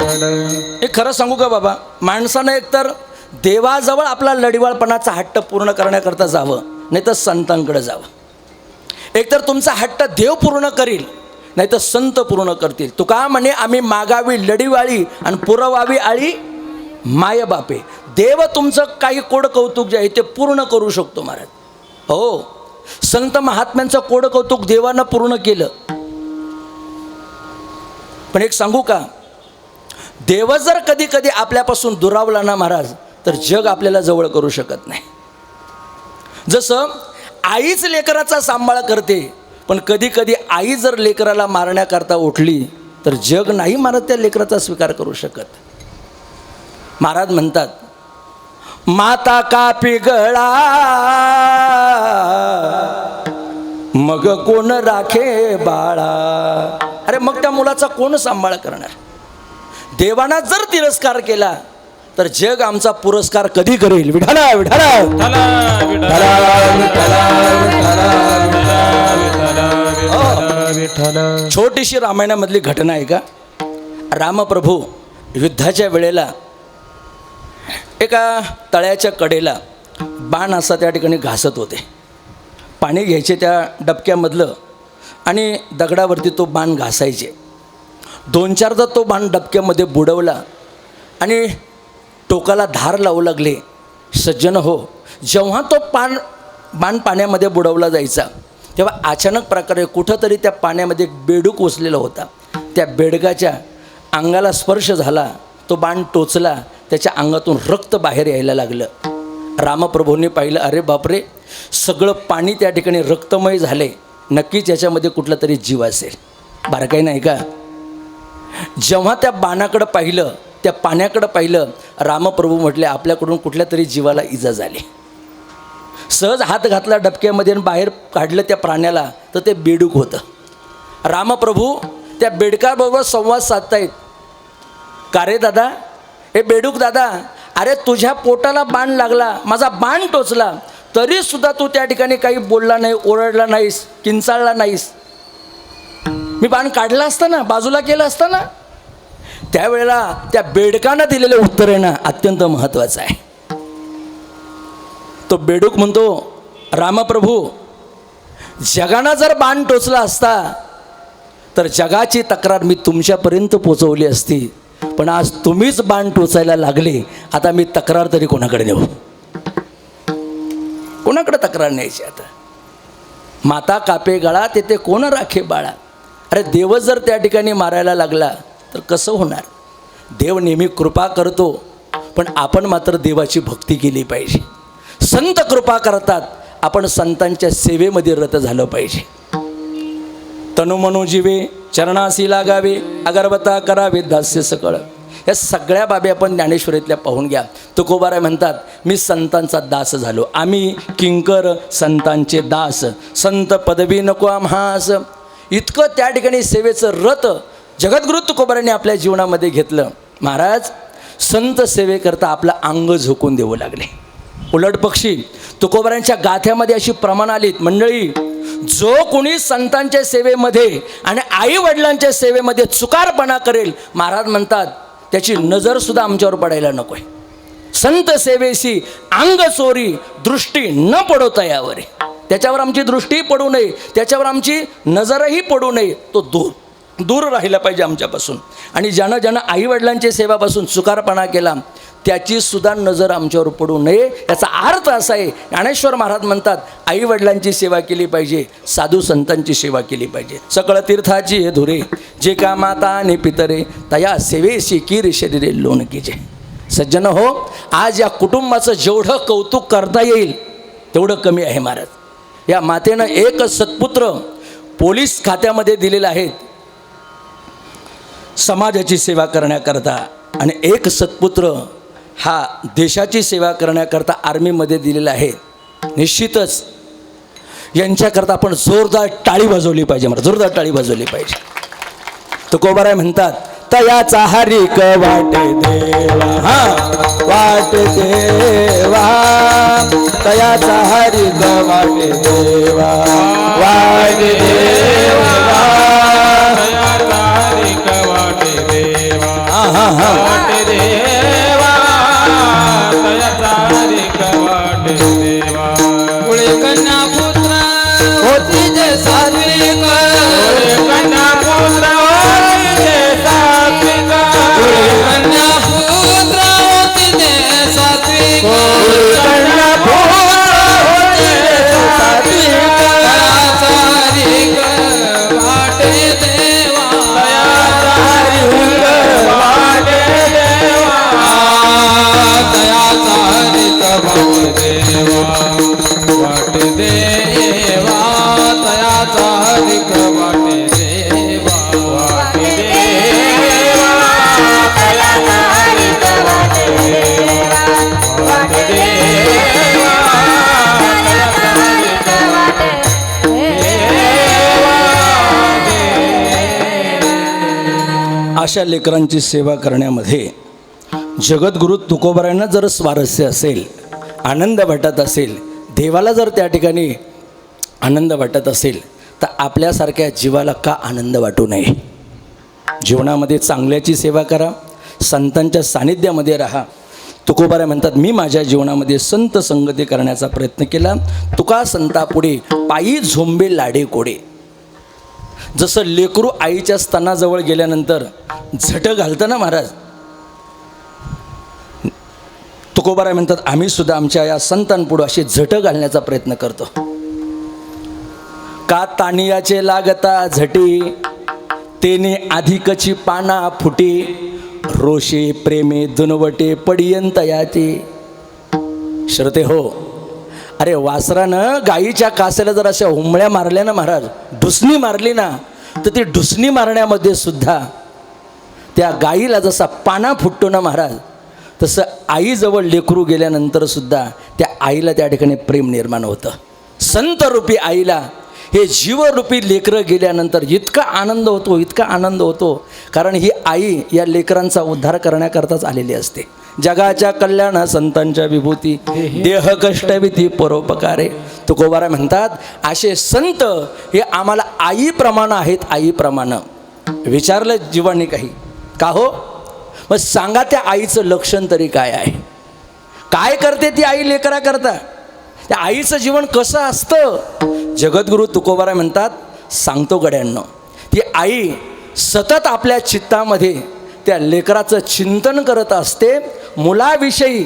हे खरं सांगू का बाबा, माणसानं एकतर देवाजवळ आपला लढीवाळपणाचा हट्ट पूर्ण करण्याकरता जावं, नाही तर संतांकडे जावं. एकतर तुमचा हट्ट देव पूर्ण करील, नाही तर संत पूर्ण करतील. तुका म्हणे आम्ही मागावी लढीवाळी आणि पुरवावी आळी माय बापे. देव तुमचं काही कोड कौतुक जे आहे ते पूर्ण करू शकतो महाराज. हो, संत महात्म्यांचं कोड कौतुक देवानं पूर्ण केलं. पण एक सांगू का, देव जर कधी कधी आपल्यापासून दुरावला ना महाराज, तर जग आपल्याला जवळ करू शकत नाही. जसं आईच लेकराचा सांभाळ करते, पण कधी कधी आई जर लेकराला मारण्याकरता उठली तर जग नाही महाराज त्या लेकराचा स्वीकार करू शकत. महाराज म्हणतात माता कापी गळा मग कोण राखे बाळा. अरे मग त्या मुलाचा कोण सांभाळ करणार? देवाना जर तिरस्कार केला तर जग आमचा पुरस्कार कधी करेल? विठाला विठाला छोटीशी रामायणामधली घटना आहे का. रामप्रभू युद्धाच्या वेळेला एका तळ्याच्या कडेला बाण असा त्या ठिकाणी घासत होते. पाणी घ्यायचे त्या डबक्यामधलं आणि दगडावरती तो बाण घासायचे. 2-4दा तो बाण डबक्यामध्ये बुडवला आणि टोकाला धार लावू लागले. सज्जन हो, जेव्हा तो बाण पाण्यामध्ये बुडवला जायचा तेव्हा अचानक प्रकारे कुठंतरी त्या पाण्यामध्ये एक बेडूक वसलेला होता. त्या बेडकाच्या अंगाला स्पर्श झाला, तो बाण टोचला, त्याच्या अंगातून रक्त बाहेर यायला लागलं. रामप्रभूंनी पाहिलं, अरे बापरे, सगळं पाणी त्या ठिकाणी रक्तमय झाले, नक्कीच याच्यामध्ये कुठला तरी जीव असेल. बारकाई नाही का? जेव्हा त्या बाणाकडं पाहिलं, त्या पाण्याकडं पाहिलं, रामप्रभू म्हटले आपल्याकडून कुठल्या तरी जीवाला इजा झाली. सहज हात घातला डबक्यामध्ये आणि बाहेर काढलं त्या प्राण्याला, तर ते बेडूक होतं. रामप्रभू त्या बेडकाबरोबर संवाद साधतायत. का रे दादा, हे बेडूक दादा, अरे तुझ्या पोटाला बाण लागला, माझा बाण टोचला, तरीसुद्धा तू त्या ठिकाणी काही बोलला नाही, ओरडला नाहीस, किंचाळला नाहीस. मी बाण काढला असता ना, बाजूला केलं असतं ना. त्यावेळेला त्या बेडकानं दिलेलं उत्तर आहे ना, अत्यंत महत्त्वाचं आहे. तो बेडूक म्हणतो, रामप्रभू, जगानं जर बाण टोचला असता तर जगाची तक्रार मी तुमच्यापर्यंत पोचवली असती, पण आज तुम्हीच बाण टोचायला लागले, आता मी तक्रार तरी कोणाकडे नेऊ? कोणाकडे तक्रार न्यायची आता? माता कापे गळा तेथे कोण राखे बाळा. अरे देवच जर त्या ठिकाणी मारायला लागला तर कसं होणार? देव नेहमी कृपा करतो, पण आपण मात्र देवाची भक्ती केली पाहिजे. संत कृपा करतात, आपण संतांच्या सेवेमध्ये रत झालं पाहिजे. तनु मनो जीवे चरणासी लागावे, अगरबत्ता करावे दास्य सकळ. या सगळ्या बाबी आपण ज्ञानेश्वरीतल्या पाहून घ्या. तुकोबाराय म्हणतात, मी संतांचा दास झालो, आम्ही किंकर संतांचे दास, संत पदवी नको आम्हास. इतकं त्या ठिकाणी सेवेचं रत जगद्गुरु तुकोबारांनी आपल्या जीवनामध्ये घेतलं. महाराज संत सेवेकरता आपलं अंग झोकून देऊ लागले. उलट पक्षी तुकोबारांच्या गाथ्यामध्ये अशी प्रमाण आलीत, मंडळी, जो कोणी संतांच्या सेवेमध्ये आणि आई वडिलांच्या सेवेमध्ये चुकारपणा करेल, महाराज म्हणतात त्याची नजरसुद्धा आमच्यावर पडायला नको आहे. संत सेवेशी अंग चोरी दृष्टी न पडवता यावर, त्याच्यावर आमची दृष्टी पडू नये, त्याच्यावर आमची नजरही पडू नये. तो दूर राहिला पाहिजे आमच्यापासून. आणि ज्यानं आईवडिलांच्या सेवापासून चुकारपणा केला त्याची सुद्धा नजर आमच्यावर पडू नये. याचा अर्थ असा आहे, ज्ञानेश्वर महाराज म्हणतात, आईवडिलांची सेवा केली पाहिजे, साधू संतांची सेवा केली पाहिजे. सकळ तीर्थाची हे धुरे, जे का माता आणि पितरे, तया सेवेशी कीर शरीरे लोण कीजे. सज्जन हो, आज या कुटुंबाचं जेवढं कौतुक करता येईल तेवढं कमी आहे महाराज. या मातेनं एक सत्पुत्र पोलीस खात्यामध्ये दिलेलं आहे समाजाची सेवा करण्याकरता, आणि एक सत्पुत्र हा देशाची सेवा करण्याकरता आर्मीमध्ये दिलेला आहे. निश्चितच यांच्याकरता आपण जोरदार टाळी वाजवली पाहिजे, मला जोरदार टाळी वाजवली पाहिजे. तुकोबाराय म्हणतात, तयाचा हरिक वाटे देवा, वाटे देवा, तयाचा हरिक वाटे देवा, वाटे देवा, तयाचा हरिक वाटे देवा, वाटे देवा, तयाचा हरिक वाटे देवा. पुढे कन्या पुत्र होती जे सात्विक, पुढे कन्या पुत्र होती जे सात्विक, पुढे कन्या पुत्र होती जे सात्विक, कन्या पुत्र होती जे सात्विक, तयाचा हरिक वाटे देवा, तयाचा हरिक वाटे देवा, तयाचा हरिक वाटे देवा, वाटे देवा, तयाचा हरिक वाटे देवा, वाटे देवा, तयाचा हरिक वाटे देवा, वाटे देवा, तयाचा हरिक वाटे अशा लेकरांची सेवा करण्यामध्ये जगद्गुरु तुकोबारायांना जर स्वारस्य असेल, आनंद वाटत असेल, देवाला जर त्या ठिकाणी आनंद वाटत असेल, तर आपल्यासारख्या जीवाला का आनंद वाटू नये? जीवनामध्ये चांगल्याची सेवा करा, संतांच्या सानिध्यामध्ये राहा. तुकोबाराय म्हणतात, मी माझ्या जीवनामध्ये संत संगती करण्याचा प्रयत्न केला. तुका संतापुढे पायी झोंबे लाडे कोडे. जसं लेकरू आईच्या स्तनाजवळ गेल्यानंतर झट घालतं ना महाराज, तुकोबाराय म्हणतात आम्ही सुद्धा आमच्या या संतांपुढे अशी झट घालण्याचा प्रयत्न करतो. का तानियाचे लागता झटी, तेने अधिकची पाना फुटी, रोषे प्रेमे दुनवटे पडियंत याचे. श्रोते हो, अरे वासरानं गाईच्या कासेला जर अशा हुमळ्या मारल्या ना महाराज, ढुसणी मारली ना, तर ती ढुसणी मारण्यामध्ये सुद्धा त्या गाईला जसा पाना फुटतो ना महाराज, तसं आईजवळ लेकरू गेल्यानंतर सुद्धा त्या आईला त्या ठिकाणी प्रेम निर्माण होतं. संतरूपी आईला हे जीवरूपी लेकरं गेल्यानंतर इतका आनंद होतो, इतका आनंद होतो, कारण ही आई या लेकरांचा उद्धार करण्याकरताच आलेली असते. जगाच्या कल्याण संतांच्या विभूती, देह कष्टविधी परोपकारे. तुकोबाराय म्हणतात असे संत हे आम्हाला आईप्रमाणे आहेत, आईप्रमाणे. विचारलं जीवाने काही का हो, मग सांगा त्या आईचं लक्षण तरी काय आहे, काय करते ती आई लेकरा करता, त्या आईचं जीवन कसं असतं. जगद्गुरू तुकोबाराय म्हणतात, सांगतो गड्यांनो, ती आई सतत आपल्या चित्तामध्ये त्या लेकराचं चिंतन करत असते, मुलाविषयी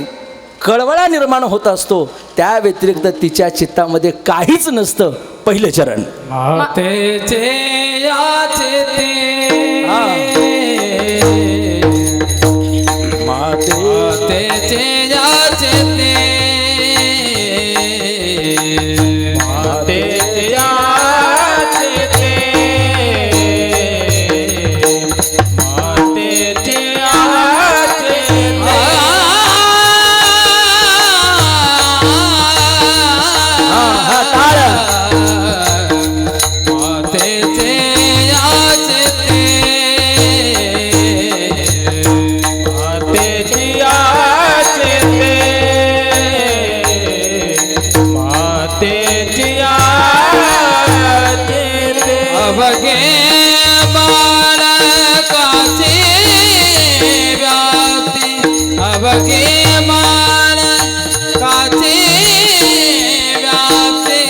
कळवळा निर्माण होत असतो. त्या व्यतिरिक्त तिच्या चित्तामध्ये काहीच नसतं. पहिलं चरण, मातेचे याचे ते, मातेचे याचे ते, अवघे बाळकाची व्याप्ती, अवघे बाळकाची व्याप्ती,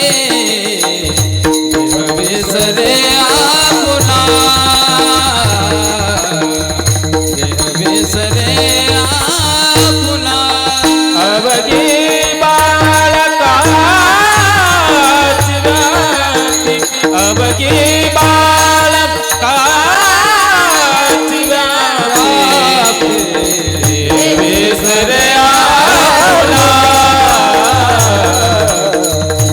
देव विसरे आपुला, देव विसरे आपुला. अवघे बाळकाची व्याप्ती, अवघे बाळकाची व्याप्ती, देव विसरे आपुला,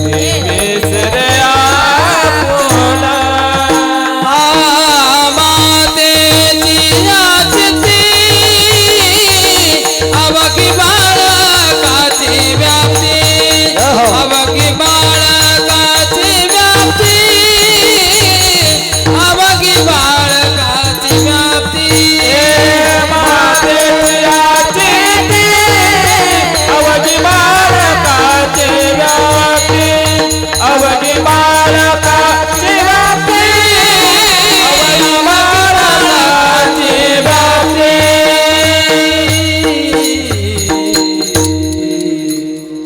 देव विसरे आपुला. मातेची याचती, अवघी बाळकाची व्याप्ती, अवघी बाळकाची व्याप्ती, अवघी बाळकाची व्याप्ती. मातेची याचती, अवघी बाळकाची व्याप्ती, अवघी बाळकाची व्याप्ती, अवघी बाळकाची व्याप्ती.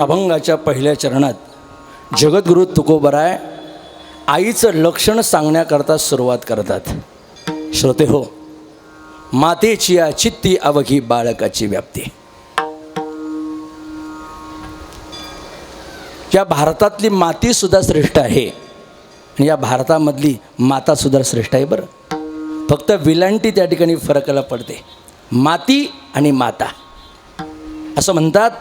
अभंगाच्या पहिल्या चरणात जगद्गुरू तुकोबाराय आईचं लक्षण सांगण्याकरता सुरुवात करतात. श्रोते हो, मातेची या चित्ती अवघी बाळकाची व्याप्ती. या भारतातली माती सुद्धा श्रेष्ठ आहे आणि या भारतामधली माता सुद्धा श्रेष्ठ आहे. बरं, फक्त विलांटी त्या ठिकाणी फरकाला पडते, माती आणि माता. असं म्हणतात,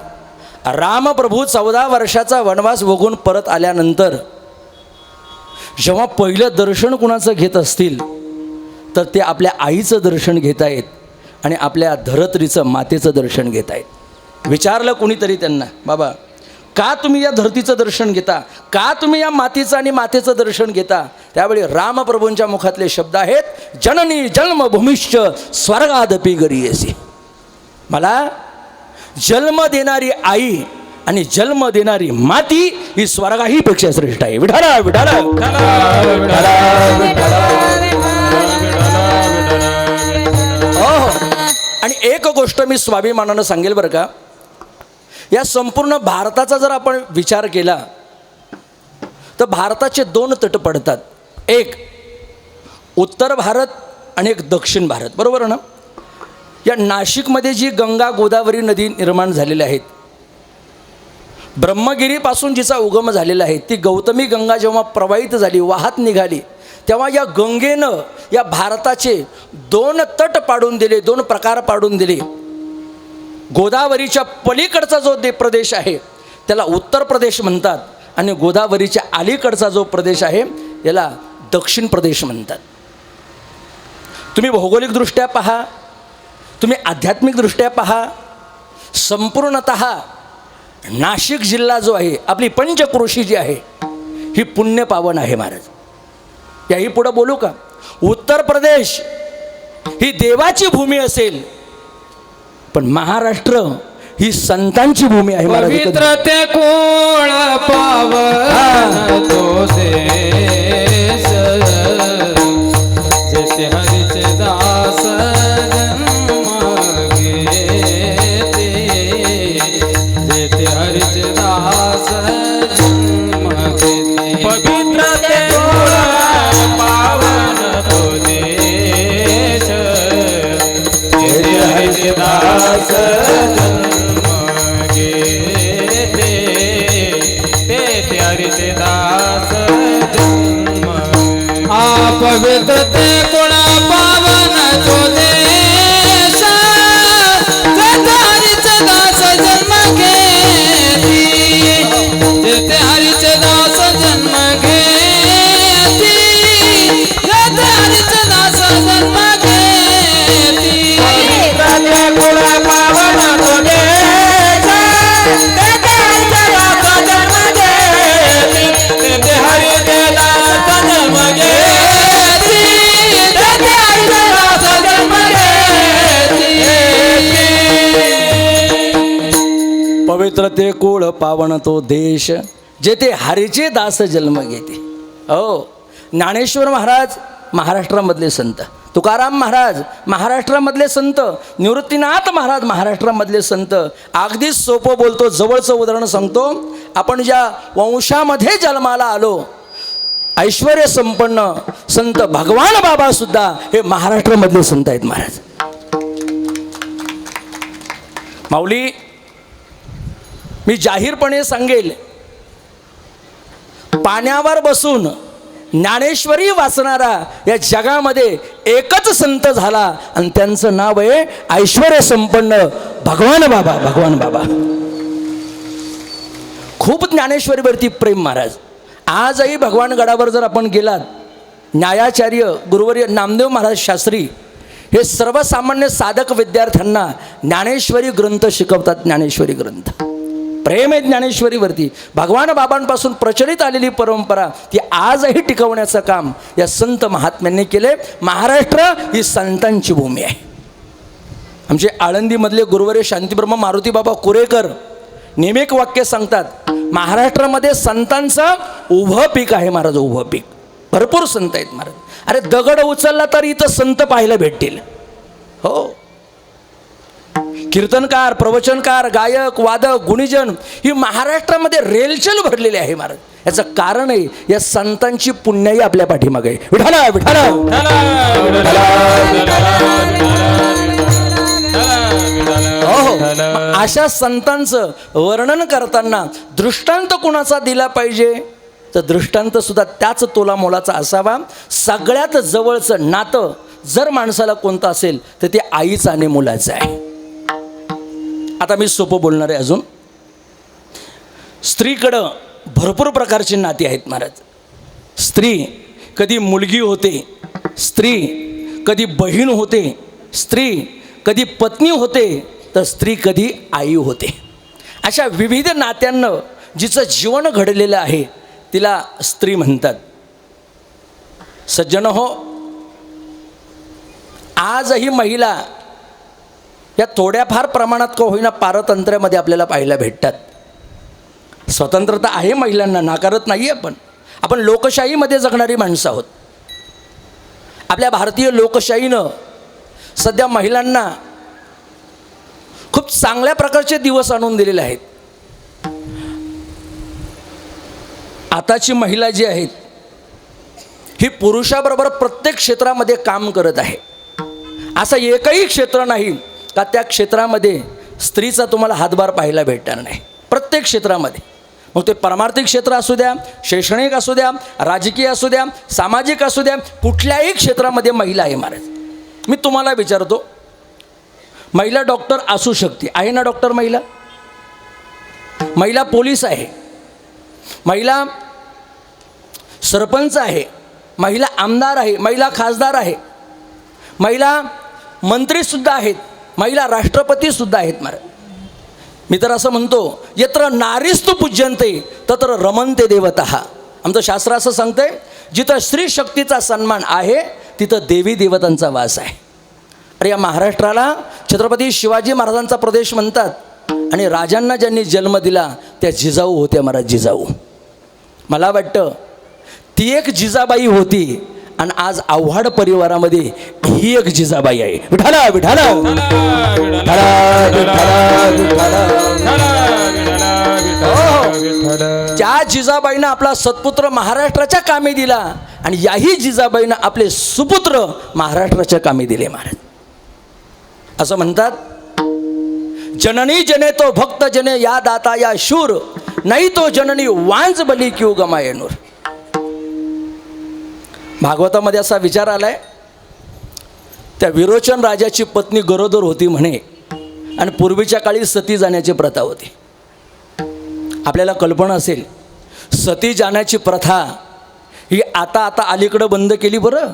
रामप्रभू 14 वर्षाचा वनवास भोगून परत आल्यानंतर जेव्हा पहिलं दर्शन कुणाचं घेत असतील तर ते आपल्या आईचं दर्शन घेत आहेत आणि आपल्या धरत्रीचं, मातेचं दर्शन घेत आहेत. विचारलं कुणीतरी त्यांना, बाबा का तुम्ही या धरतीचं दर्शन घेता, का तुम्ही या मातीचं आणि मातेचं दर्शन घेता. त्यावेळी रामप्रभूंच्या मुखातले शब्द आहेत, जननी जन्मभूमिश्च स्वर्गादपि गरीयसी. मला जन्म देणारी आई आणि जन्म देणारी माती ही स्वर्गाही पेक्षा श्रेष्ठ आहे. विठाला विठाला हो. आणि एक गोष्ट मी स्वाभिमानानं सांगेल बरं का, या संपूर्ण भारताचा जर आपण विचार केला तर भारताचे 2 तट पडतात, एक उत्तर भारत आणि एक दक्षिण भारत, बरोबर ना. या नाशिकमध्ये जी गंगा गोदावरी नदी निर्माण झालेल्या आहेत, ब्रह्मगिरीपासून जिचा उगम झालेला आहे, ती गौतमी गंगा जेव्हा प्रवाहित झाली, वाहत निघाली, तेव्हा या गंगेनं या भारताचे 2 तट पाडून दिले, 2 प्रकार पाडून दिले. गोदावरीच्या पलीकडचा जो प्रदेश आहे त्याला उत्तर प्रदेश म्हणतात आणि गोदावरीच्या अलीकडचा जो प्रदेश आहे याला दक्षिण प्रदेश म्हणतात. तुम्ही भौगोलिकदृष्ट्या पहा, तुम्ही आध्यात्मिकदृष्ट्या पहा, संपूर्णतः नाशिक जिल्हा जो आहे, आपली पंचक्रोशी जी आहे ही पुण्यपावन आहे महाराज. याही पुढं बोलू का. उत्तर प्रदेश ही देवाची भूमी असेल, पण महाराष्ट्र ही संतांची भूमी आहे महाराज. पवित्र ते कोण पावन तो देश, जेथे हरीचे दास जन्म घेते, जेथे हरीचे दास जन्म घेते. पवित्र ते पावन तो देश, जेथे हरीचे दास जन्म घेते, तेथे हरीचे दास जन्म. पवित्र ते कोण पावन तो देश, जेथे हरीचे दास जन्म घेती, जेथे हरीचे दास जन्म घेती, जेथे हरीचे दास जन्म घेती. ते कुळ पावन तो देश, तेथे हरीचे दास जन्म घेती, तेथे हरीचे दास जन्म घेती, तेथे हरीचे दास जन्म घेती. पवित्र ते कुळ पावन तो देश, जेथे हरीचे दास जन्म घेते. हो, ज्ञानेश्वर महाराज महाराष्ट्रामधले संत, तुकाराम महाराज महाराष्ट्रामधले संत, निवृत्तीनाथ महाराज महाराष्ट्रामधले संत. अगदी सोपं बोलतो, जवळचं उदाहरण सांगतो. आपण ज्या वंशामध्ये जन्माला आलो, ऐश्वर्य संपन्न संत भगवान बाबा सुद्धा हे महाराष्ट्रामधले संत आहेत महाराज. माऊली, मी जाहीरपणे सांगेल, पाण्यावर बसून ज्ञानेश्वरी वाचणारा या जगामध्ये एकच संत झाला आणि त्यांचं नाव आहे ऐश्वर्य संपन्न भगवान बाबा. भगवान बाबा खूप ज्ञानेश्वरीवरती प्रेम महाराज. आजही भगवान गडावर जर आपण गेलात, न्यायाचार्य गुरुवर्य नामदेव महाराज शास्त्री हे सर्वसामान्य साधक विद्यार्थ्यांना ज्ञानेश्वरी ग्रंथ शिकवतात. ज्ञानेश्वरी ग्रंथ प्रेम आहे ज्ञानेश्वरीवरती. भगवान बाबांपासून प्रचलित आलेली परंपरा ती आजही टिकवण्याचं काम या संत महात्म्यांनी केले. महाराष्ट्र ही संतांची भूमी आहे. आमचे आळंदीमधले गुरुवर्य शांतीब्रह्म मारुती बाबा कुरेकर नेहमी एक वाक्य सांगतात, महाराष्ट्रामध्ये संतांचं उभं पीक आहे महाराज. उभं पीक, भरपूर संत आहेत महाराज. अरे दगड उचलला तर इथं संत पाहायला भेटतील. हो, कीर्तनकार, प्रवचनकार, गायक, वादक, गुणीजन ही महाराष्ट्रामध्ये रेलचल भरलेली आहे महाराज. याचं कारण आहे या संतांची पुण्याई आपल्या पाठीमागे आहे. विठाला विठाला. हो, अशा संतांचं वर्णन करताना दृष्टांत कुणाचा दिला पाहिजे, तर दृष्टांत सुद्धा त्याच तोला मोलाचा असावा. सगळ्यात जवळचं नातं जर माणसाला कोणतं असेल तर ते आईचं आणि मुलाचं आहे. आता मी सोपं बोलणार आहे. अजून स्त्रीकडं भरपूर प्रकारची नाती आहेत महाराज. स्त्री कधी मुलगी होते, स्त्री कधी बहीण होते, स्त्री कधी पत्नी होते, तर स्त्री कधी आई होते. अशा विविध नात्यांनं जिचं जीवन घडलेलं आहे तिला स्त्री म्हणतात. सज्जन हो, आजही महिला या थोड्याफार प्रमाणात का होईना पारतंत्र्यामध्ये आपल्याला पाहायला भेटतात. स्वतंत्रता आहे महिलांना, नाकारत नाही आपण लोकशाहीमध्ये जगणारी माणसं आहोत. आपल्या भारतीय लोकशाहीनं सध्या महिलांना खूप चांगल्या प्रकारचे दिवस आणून दिलेले आहेत. आताची महिला जी आहेत ही पुरुषाबरोबर प्रत्येक क्षेत्रामध्ये काम करत आहे. असं एकही क्षेत्र नाही का त्या क्षेत्रामध्ये स्त्रीचा तुम्हाला हातभार पाहायला भेटणार नाही. प्रत्येक क्षेत्रामध्ये, मग ते परमार्थिक क्षेत्र असू द्या, शैक्षणिक असू द्या, राजकीय असू द्या, सामाजिक असू द्या, कुठल्याही क्षेत्रामध्ये महिला आहे महाराज. मी तुम्हाला विचारतो, महिला डॉक्टर असू शकते, आहे ना डॉक्टर महिला? महिला पोलीस आहे, महिला सरपंच आहे, महिला आमदार आहे, महिला खासदार आहे, महिला मंत्रीसुद्धा आहेत, महिला राष्ट्रपतीसुद्धा आहेत महाराज. मी तर असं म्हणतो, यत्र नारीस्तु पूज्यन्ते तत्र रमन्ते देवतः. आमचं शास्त्र असं सांगतंय, जिथं स्त्री शक्तीचा सन्मान आहे तिथं देवी देवतांचा वास आहे. अरे या महाराष्ट्राला छत्रपती शिवाजी महाराजांचा प्रदेश म्हणतात आणि राजांना ज्यांनी जन्म दिला त्या जिजाऊ होत्या महाराज, जिजाऊ. मला वाटतं ती एक जिजाबाई होती आणि आज आव्हाड परिवारामध्ये ही एक जिजाबाई आहे. विठाला विठाला त्या जिजाबाईनं आपला सत्पुत्र महाराष्ट्राच्या कामी दिला आणि याही जिजाबाईनं आपले सुपुत्र महाराष्ट्राच्या कामी दिले महाराज. असं म्हणतात, जननी जने तो भक्त जने या दाता या शूर, नाही तो जननी वांज बली क्यू गमाये नूर. भागवतामध्ये असा विचार आलाय, त्या विरोचन राजाची पत्नी गरोदर होती म्हणे आणि पूर्वीच्या काळी सती जाण्याची प्रथा होती. आपल्याला कल्पना असेल, सती जाण्याची प्रथा ही आता अलीकडं बंद केली बरं,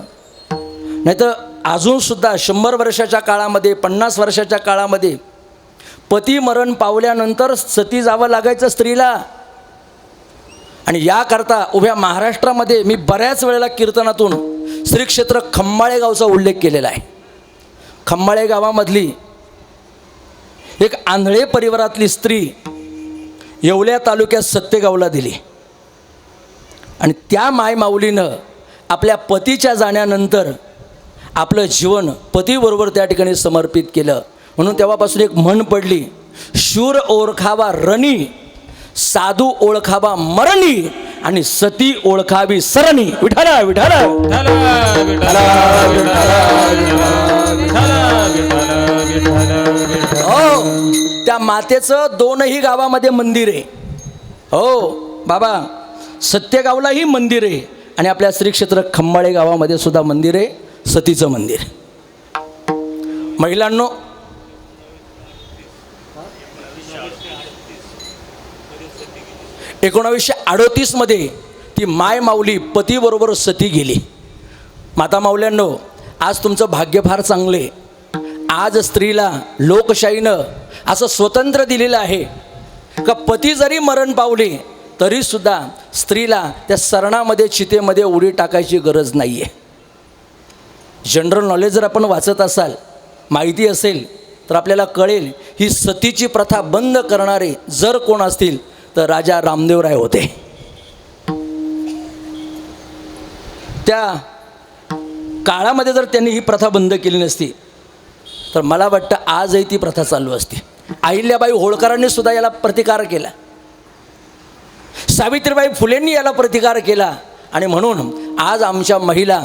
नाही तर अजूनसुद्धा 100 वर्षाच्या काळामध्ये, 50 वर्षाच्या काळामध्ये पती मरण पावल्यानंतर सती जावं लागायचं स्त्रीला. आणि याकरता उभ्या महाराष्ट्रामध्ये मी बऱ्याच वेळेला कीर्तनातून श्री क्षेत्र खंबाळे गावचा उल्लेख केलेला आहे. खंबाळे गावामधली एक आंधळे परिवारातली स्त्री येवल्या तालुक्यात सत्तेगावला दिली आणि त्या मायमाऊलीनं आपल्या पतीच्या जाण्यानंतर आपलं जीवन पतीबरोबर त्या ठिकाणी समर्पित केलं. म्हणून तेव्हापासून एक म्हण पडली, शूर ओळखावा रणी, साधू ओळखावा मरणी आणि सती ओळखावी सरणी. विठाला विठाला हो, त्या मातेचं 2ही गावामध्ये मंदिर आहे. हो बाबा, सत्यगावलाही मंदिर आहे आणि आपल्या श्री क्षेत्र खंबाळे गावामध्ये सुद्धा मंदिर आहे, सतीचं मंदिर. महिलांनो, मध्ये ती माय माऊली पतीबरोबर सती गेली. माता माऊल्यांनो, आज तुमचं भाग्य फार चांगले. आज स्त्रीला लोकशाहीनं असं स्वतंत्र दिलेलं आहे का पती जरी मरण पावले तरीसुद्धा स्त्रीला त्या सरणामध्ये, चितेमध्ये उडी टाकायची गरज नाही आहे. जनरल नॉलेज जर आपण वाचत असाल, माहिती असेल तर आपल्याला कळेल, ही सतीची प्रथा बंद करणारे जर कोण असतील तर राजा रामदेवराय होते. त्या काळामध्ये जर त्यांनी ही प्रथा बंद केली नसती तर मला वाटतं आजही ती प्रथा चालू असते. अहिल्याबाई होळकरांनी सुद्धा याला प्रतिकार केला, सावित्रीबाई फुलेंनी याला प्रतिकार केला आणि म्हणून आज आमच्या महिला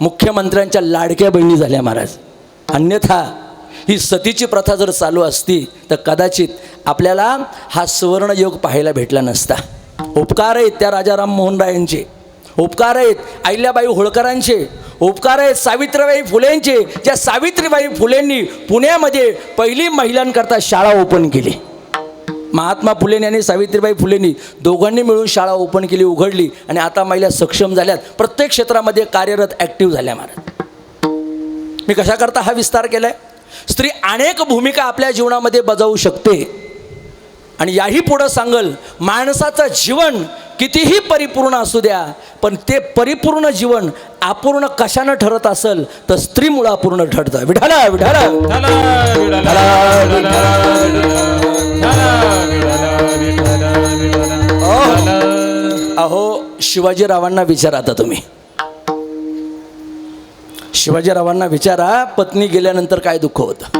मुख्यमंत्र्यांच्या लाडक्या बहिणी झाल्या महाराज. अन्यथा ही सतीची प्रथा जर चालू असती तर कदाचित आपल्याला हा सुवर्णयोग पाहायला भेटला नसता. उपकार आहेत त्या राजा राममोहन रायांचे, उपकार आहेत अहिल्याबाई होळकरांचे, उपकार आहेत सावित्रीबाई फुलेंचे. ज्या सावित्रीबाई फुलेंनी पुण्यामध्ये पहिली महिलांकरता शाळा ओपन केली. महात्मा फुलेंनी आणि सावित्रीबाई फुलेंनी दोघांनी मिळून शाळा ओपन केली, उघडली आणि आता महिला सक्षम झाल्यात, प्रत्येक क्षेत्रामध्ये कार्यरत, ॲक्टिव्ह झाल्या महाराज. मी कशाकरता हा विस्तार केला आहे? स्त्री अनेक भूमिका आपल्या जीवनामध्ये बजावू शकते आणि याही पुढं सांगल, माणसाचं जीवन कितीही परिपूर्ण असू द्या, पण ते परिपूर्ण जीवन अपूर्ण कशानं ठरत असेल तर स्त्रीमुळं अपूर्ण ठरतं. विठाला विठाला अहो, शिवाजीरावांना विचारा. आता तुम्ही शिवाजीरावांना विचारा, पत्नी गेल्यानंतर काय दुःख होतं.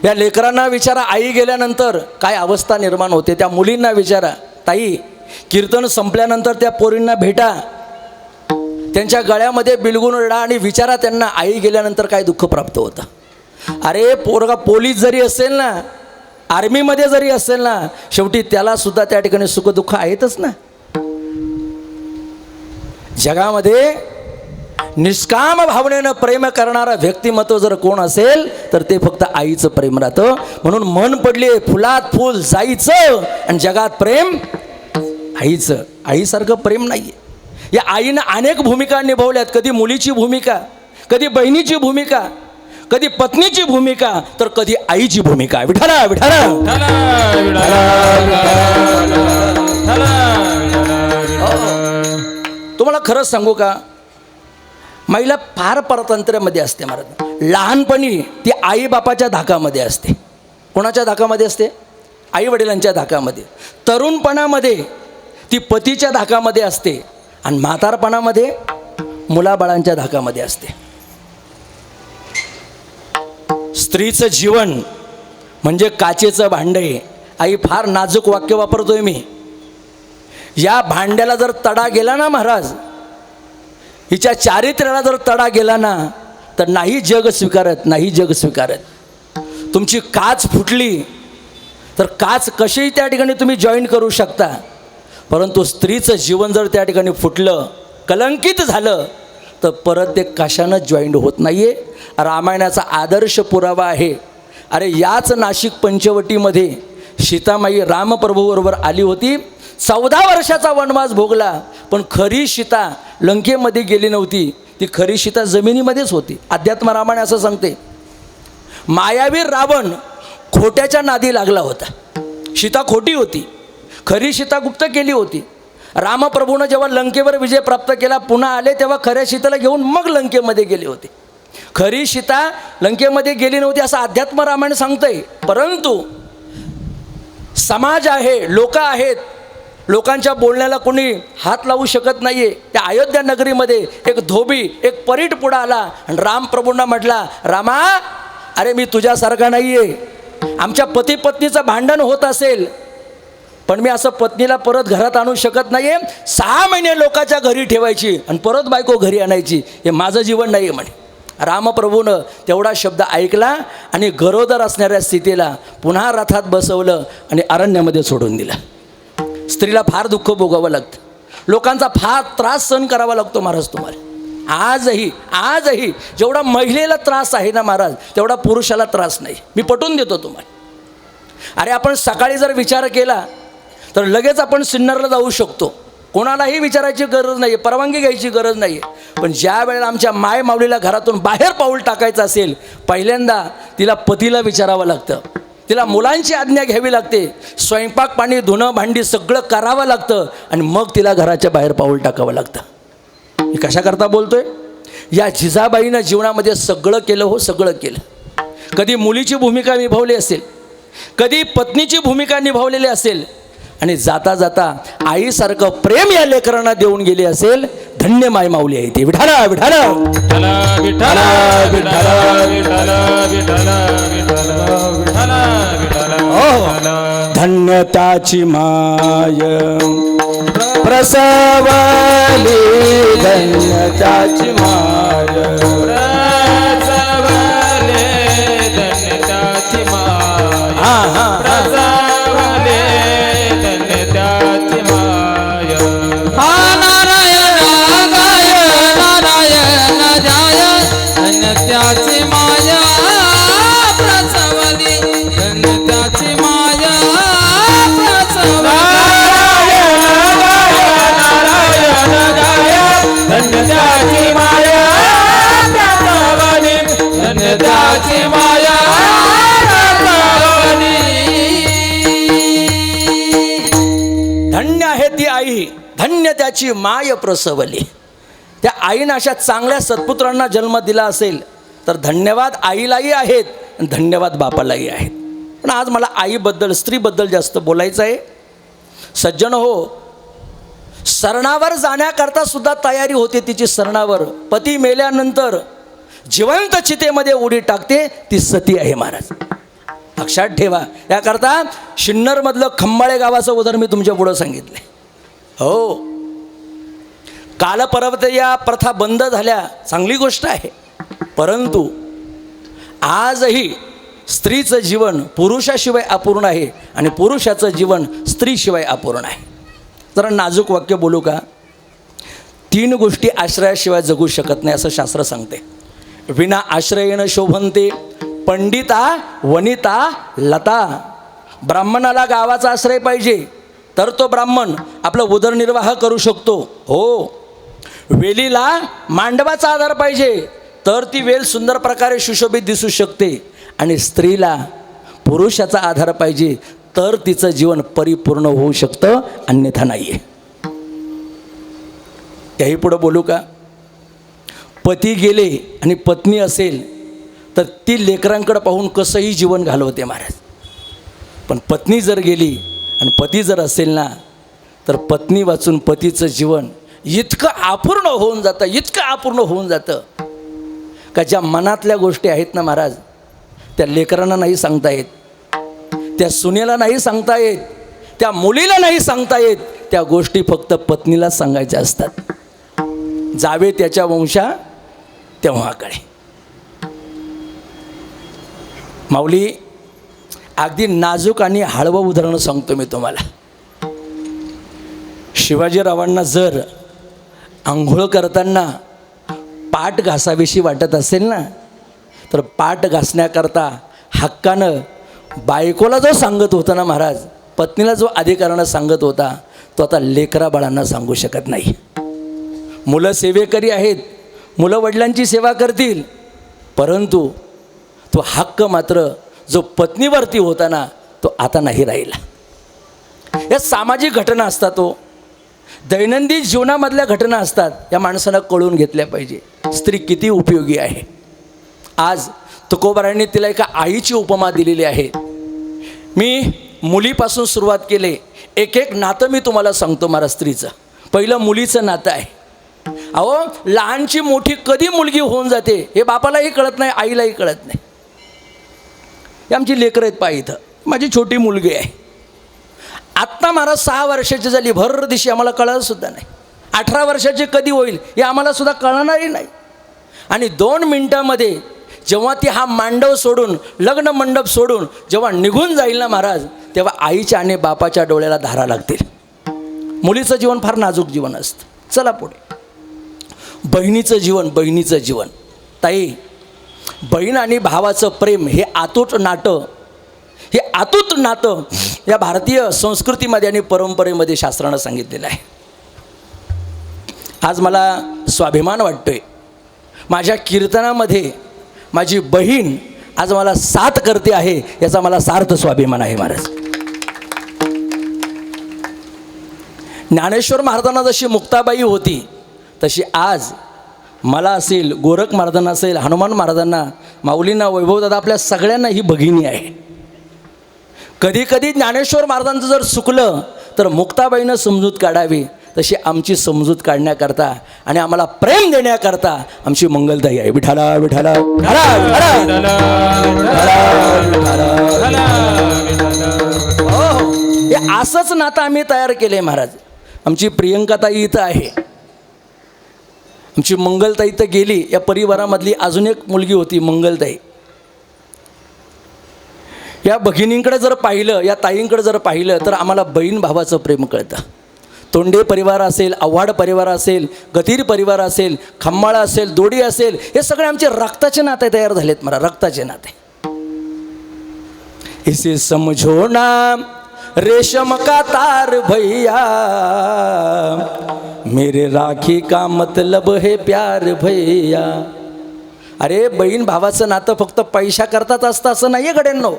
या लेकरांना विचारा, आई गेल्यानंतर काय अवस्था निर्माण होते. त्या मुलींना विचारा, ताई कीर्तन संपल्यानंतर त्या पोरींना भेटा, त्यांच्या गळ्यामध्ये बिलगून रडा आणि विचारा त्यांना आई गेल्यानंतर काय दुःख प्राप्त होतं. अरे पोरगा पोलीस जरी असेल ना, आर्मीमध्ये जरी असेल ना, शेवटी त्याला सुद्धा त्या ठिकाणी सुखदुःख आहेतच ना. जगामध्ये निष्काम भावनेनं प्रेम करणारा व्यक्तिमत्व जर कोण असेल तर ते फक्त आईचं प्रेम राहतं. म्हणून मन पडले फुलात फुल जायचं आणि जगात प्रेम आईचं. आईसारखं प्रेम नाही आहे. या आईनं अनेक भूमिका निभावल्यात. कधी मुलीची भूमिका, कधी बहिणीची भूमिका, कधी पत्नीची भूमिका, तर कधी आईची भूमिका. विठाला विठाला तुम्हाला खरंच सांगू का, महिला फार परतंत्र्यामध्ये असते महाराज. लहानपणी ती आई बापाच्या धाकामध्ये असते. कोणाच्या धाकामध्ये असते? आई वडिलांच्या धाकामध्ये. तरुणपणामध्ये ती पतीच्या धाकामध्ये असते आणि म्हातारपणामध्ये मुलाबाळांच्या धाकामध्ये असते. स्त्रीचं जीवन म्हणजे काचेचं भांडे. आई फार नाजूक वाक्य वापरतोय मी. या भांड्याला जर तडा गेला ना महाराज, हिच्या चारित्र्याला जर तडा गेला ना, तर नाही जग स्वीकारत, नाही जग स्वीकारत. तुमची काच फुटली तर काच कशीही त्या ठिकाणी तुम्ही जॉईन करू शकता, परंतु स्त्रीचं जीवन जर त्या ठिकाणी फुटलं, कलंकित झालं, तर परत ते कशानं जॉईंट होत नाही आहे. रामायणाचा आदर्श पुरावा आहे. अरे याच नाशिक पंचवटीमध्ये सीतामाई रामप्रभूबरोबर आली होती. 14 वर्षाचा वनवास भोगला, पण खरी सीता लंकेमध्ये गेली नव्हती. ती खरी सीता जमिनीमध्येच होती. अध्यात्म रामायण असं सांगते. मायावीर रावण खोट्याच्या नादी लागला होता. सीता खोटी होती, खरी सीता गुप्त केली होती. रामप्रभूनं जेव्हा लंकेवर विजय प्राप्त केला, पुन्हा आले, तेव्हा खऱ्या सीतेला घेऊन मग लंकेमध्ये गेले होते. खरी सीता लंकेमध्ये गेली नव्हती असं अध्यात्म रामायण सांगतंय. परंतु समाज आहे, लोक आहेत, लोकांच्या बोलण्याला कोणी हात लावू शकत नाही आहे. त्या अयोध्या नगरीमध्ये एक धोबी, एक परीट पुढं आला आणि रामप्रभूंना म्हटला, रामा अरे मी तुझ्यासारखा नाही आहे. आमच्या पती पत्नीचं भांडण होत असेल, पण मी असं पत्नीला परत घरात आणू शकत नाही आहे. 6 महिने लोकांच्या घरी ठेवायची आणि परत बायको घरी आणायची, हे माझं जीवन नाही आहे म्हणे. रामप्रभूनं तेवढा शब्द ऐकला आणि गरोदर असणाऱ्या स्थितीला पुन्हा रथात बसवलं आणि अरण्यामध्ये सोडून दिलं. स्त्रीला फार दुःख भोगावं लागतं, लोकांचा फार त्रास सहन करावा लागतो महाराज तुम्हाला. आजही जेवढा महिलेला त्रास आहे ना महाराज, तेवढा पुरुषाला त्रास नाही. मी पटवून देतो तुम्हाला. अरे आपण सकाळी जर विचार केला तर लगेच आपण सिन्नरला जाऊ शकतो. कोणालाही विचारायची गरज नाही, परवानगी घ्यायची गरज नाही. पण ज्या वेळेला आमच्या माय माऊलीला घरातून बाहेर पाऊल टाकायचं असेल, पहिल्यांदा तिला पतीला विचारावं लागतं, तिला मुलांची आज्ञा घ्यावी लागते, स्वयंपाक पाणी धुणं भांडी सगळं करावं लागतं आणि मग तिला घराच्या बाहेर पाऊल टाकावं लागतं. मी कशाकरता बोलतोय? या जिजाबाईनं जीवनामध्ये सगळं केलं हो, सगळं केलं. कधी मुलीची भूमिका निभावली असेल, कधी पत्नीची भूमिका निभावलेली असेल आणि जाता जाता आईसारखं प्रेम या लेकरांना देऊन गेली असेल. धन्य माय माऊली आहे ती. विठाला विठाला विठ्ठला विठ्ठला विठ्ठला विठ्ठला विठ्ठला विठ्ठला विठ्ठला. धन्य त्याची माय प्रसवली, धन्य त्याची माय प्रसवले, धन्य त्याची माय प्रसवले, धन्य त्याची माय. हा नारायण गाय, नारायण जाय, धन्य त्याची माया प्रसवली, धन्य त्याची माया प्रसवली. धन्य त्याची माया प्रसवली, धन्य त्याची माया प्रसवली. धन्य आहे ती आई, धन्य त्याची माय प्रसवली. त्या आईनं अशा चांगल्या सत्पुत्रांना जन्म दिला असेल तर धन्यवाद आईलाही आहेत आणि धन्यवाद बापालाही आहेत. पण आज मला आईबद्दल, स्त्रीबद्दल जास्त बोलायचं आहे. सज्जन हो, सरणावर जाण्याकरता सुद्धा तयारी होते तिची. सरणावर पती मेल्यानंतर जिवंत चितेमध्ये उडी टाकते ती सती आहे महाराज. लक्षात ठेवा. याकरता शिन्नरमधलं खंबाळे गावाचं उदाहरण मी तुमच्या पुढं सांगितलं. हो, कालपर्यंत या प्रथा बंद झाल्या, चांगली गोष्ट आहे. परंतु आजही स्त्रीचं जीवन पुरुषाशिवाय अपूर्ण आहे आणि पुरुषाचं जीवन स्त्रीशिवाय अपूर्ण आहे. जरा नाजूक वाक्य बोलू का? 3 गोष्टी आश्रयाशिवाय जगू शकत नाही असं शास्त्र सांगते. विना आश्रयेन शोभन्ते पंडिता वनिता लता. ब्राह्मणाला गावाचा आश्रय पाहिजे तर तो ब्राह्मण आपला उदरनिर्वाह करू शकतो. हो, वेलीला मांडवाचा आधार पाहिजे तर ती वेल सुंदर प्रकारे सुशोभित दिसू शकते. आणि स्त्रीला पुरुषाचा आधार पाहिजे तर तिचं जीवन परिपूर्ण होऊ शकतं, अन्यथा नाही आहे. याही पुढं बोलू का? पती गेले आणि पत्नी असेल तर ती लेकरांकडे पाहून कसंही जीवन घालवते महाराज. पण पत्नी जर गेली आणि पती जर असेल ना तर पत्नी वाचून पतीचं जीवन इतकं अपूर्ण होऊन जातं, इतकं अपूर्ण होऊन जातं का ज्या मनातल्या गोष्टी आहेत ना महाराज, त्या लेकरांना नाही सांगता येत, त्या सुनेला नाही सांगता येत, त्या मुलीला नाही सांगता येत. त्या गोष्टी फक्त पत्नीलाच सांगायच्या असतात. जावे त्याच्या वंशा तेव्हाकडे. माऊली, अगदी नाजूक आणि हळवं उदाहरण सांगतो मी तुम्हाला. शिवाजीरावांना जर आंघोळ करताना पाठ घासावीशी वाटत असेल ना तर पाठ घासण्याकरता हक्कानं बायकोला जो सांगत होता ना महाराज, पत्नीला जो अधिकारानं सांगत होता, तो आता लेकरा बाळांना सांगू शकत नाही. मुलं सेवेकरी आहेत, मुलं वडिलांची सेवा करतील, परंतु तो हक्क मात्र जो पत्नीवरती होता ना तो आता नाही राहिला. या सामाजिक घटना असतात, तो दैनंदिन जीवनामधल्या घटना असतात. या माणसाला कळून घेतल्या पाहिजे स्त्री किती उपयोगी आहे. आज तुकोबारायांनी तिला एका आईची उपमा दिलेली आहे. मी मुलीपासून सुरुवात केले, एक एक नातं मी तुम्हाला सांगतो महाराज स्त्रीचं. पहिलं मुलीचं नातं आहे. अहो, लहानची मोठी कधी मुलगी होऊन जाते हे बापालाही कळत नाही, आईलाही कळत नाही. हे आमची लेकरं आहेत पाय इथं. माझी छोटी मुलगी आहे, आत्ता महाराज 6 वर्षाची झाली, भर दिवशी आम्हाला कळतसुद्धा नाही. 18 वर्षाची कधी होईल हे आम्हाला सुद्धा कळणारही नाही. आणि 2 मिनटामध्ये जेव्हा ती हा मांडव सोडून, लग्न मंडप सोडून जेव्हा निघून जाईल ना महाराज, तेव्हा आईच्या आणि बापाच्या डोळ्याला धारा लागतील. मुलीचं जीवन फार नाजूक जीवन असतं. चला पुढे. बहिणीचं जीवन, बहिणीचं जीवन. ताई, बहीण आणि भावाचं प्रेम हे अतूट नातं, हे अतूट नातं या भारतीय संस्कृतीमध्ये आणि परंपरेमध्ये शास्त्रानं सांगितलेलं आहे. आज मला स्वाभिमान वाटतोय, माझ्या कीर्तनामध्ये माझी बहीण आज मला साथ करते आहे, याचा मला सार्थ स्वाभिमान आहे महाराज. ज्ञानेश्वर महाराजांना जशी मुक्ताबाई होती तशी आज मला असेल, गोरख महाराजांना असेल, हनुमान महाराजांना, माऊलींना, वैभवदादा, आपल्या सगळ्यांना ही भगिनी आहे. कधी कधी ज्ञानेश्वर महाराजांचं जर चुकलं तर मुक्ताबाईनं समजूत काढावी, तशी आमची समजूत काढण्याकरता आणि आम्हाला प्रेम देण्याकरता आमची मंगलताई आहे. विठाला विठाला हे असंच नातं आम्ही तयार केलं आहे महाराज. आमची प्रियंकाताई इथं आहे, आमची मंगलताई तर गेली. या परिवारामधली अजून एक मुलगी होती मंगलताई. या भगिनींकडे जर पाहिलं, या ताईंकडे जर पाहिलं तर आम्हाला बहीण भावाचं प्रेम कळतं. तोंडे परिवार असेल, आव्हाड परिवार असेल, गतीर परिवार असेल, खम्माळा असेल, दोडी असेल, हे सगळे आमचे रक्ताचे नाते तयार झालेत मला, रक्ताचे नाते. इसे समझो ना रेशम का तार भैया, मेरे राखी का मतलब है प्यार भैया. अरे, बहीण भावाचं नातं फक्त पैशा करताच असतं असं नाही आहे गड्यांनो.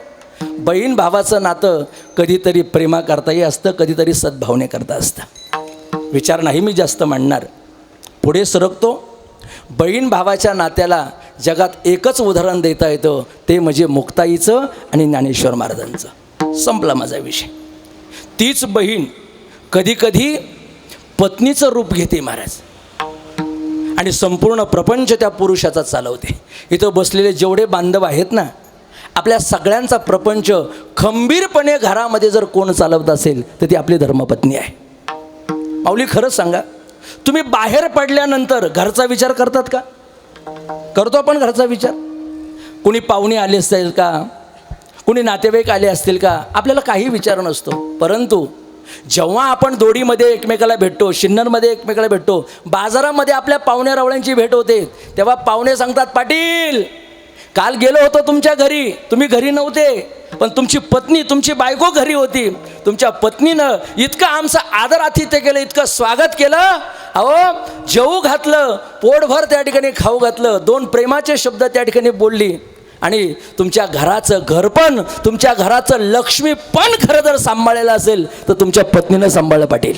बहीण भावाचं नातं कधीतरी प्रेमाकरताही असतं, कधीतरी सद्भावने करता असतं. विचार नाही मी जास्त मांडणार, पुढे सरकतो. बहीण भावाच्या नात्याला जगात एकच उदाहरण देता येतं, ते म्हणजे मुक्ताईचं आणि ज्ञानेश्वर महाराजांचं. संपला माझा विषय. तीच बहीण कधीकधी पत्नीचं रूप घेते महाराज आणि संपूर्ण प्रपंच त्या पुरुषाचा चालवते. इथं बसलेले जेवढे बांधव आहेत ना, आपल्या सगळ्यांचा प्रपंच खंबीरपणे घरामध्ये जर कोण चालवत असेल तर ती आपली धर्मपत्नी आहे. माऊली खरंच सांगा, तुम्ही बाहेर पडल्यानंतर घरचा विचार करतात का? करतो आपण घरचा विचार. कुणी पाहुणे आले असतील का, कुणी नातेवाईक आले असतील का, आपल्याला काही विचार नसतो. परंतु जेव्हा आपण दोडीमध्ये एकमेकाला भेटतो, शिन्नरमध्ये एकमेकाला भेटतो, बाजारामध्ये आपल्या पाहुण्या रावळ्यांची भेट होते, तेव्हा पाहुणे सांगतात, पाटील काल गेलो होतो तुमच्या घरी, तुम्ही घरी नव्हते, पण तुमची पत्नी, तुमची बायको घरी होती. तुमच्या पत्नीनं इतकं आमचं आदर आतिथ्य केलं, इतकं स्वागत केलं, अहो जेवू घातलं, पोटभर त्या ठिकाणी खाऊ घातलं, 2 प्रेमाचे शब्द त्या ठिकाणी बोलली. आणि तुमच्या घराचं घरपण, तुमच्या घराचं लक्ष्मी पण खरं जर सांभाळलेलं असेल तर तुमच्या पत्नीनं सांभाळलं पाटील.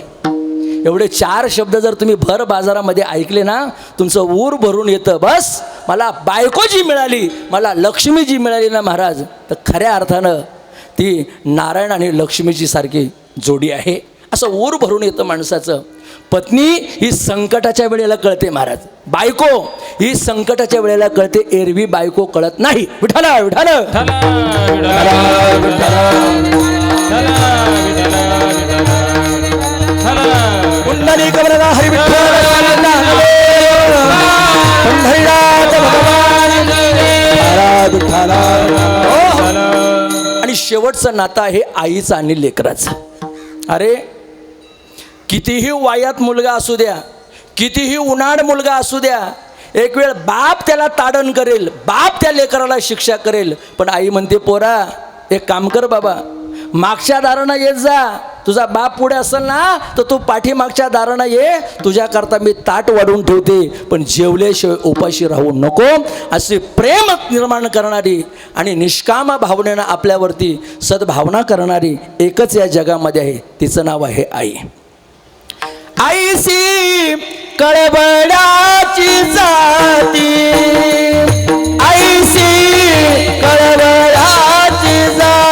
एवढे 4 शब्द जर तुम्ही भर बाजारामध्ये ऐकले ना, तुमचं ऊर भरून येतं. बस मला बायको जी मिळाली, मला लक्ष्मी जी मिळाली ना महाराज, तर खऱ्या अर्थानं ती नारायण आणि लक्ष्मीची सारखी जोडी आहे, असं ऊर भरून येतं माणसाचं. पत्नी ही संकटाच्या वेळेला कळते महाराज, बायको ही संकटाच्या वेळेला कळते, एरवी बायको कळत नाही. विठाला विठाला आणि शेवटचं नातं आहे आईचं आणि लेकराचं. अरे कितीही वायात मुलगा असू द्या, कितीही उन्हाळ मुलगा असू द्या, एक वेळ बाप त्याला ताडण करेल, बाप त्या लेकराला शिक्षा करेल, पण आई म्हणते, पोरा एक काम कर बाबा, मागच्या दारानं येत जा. तुझा बाप पुढे असेल ना तर तू पाठीमागच्या दारानं ये, तुझ्याकरता मी ताट वाढून ठेवते, पण जेवल्याशिवाय उपाशी राहू नको. असे प्रेम निर्माण करणारी आणि निष्काम भावनेनं आपल्यावरती सद्भावना करणारी एकच या जगामध्ये आहे, तिचं नाव आहे आई. आईसी कळवळाची जाती, आईसी कळवळाची जाती,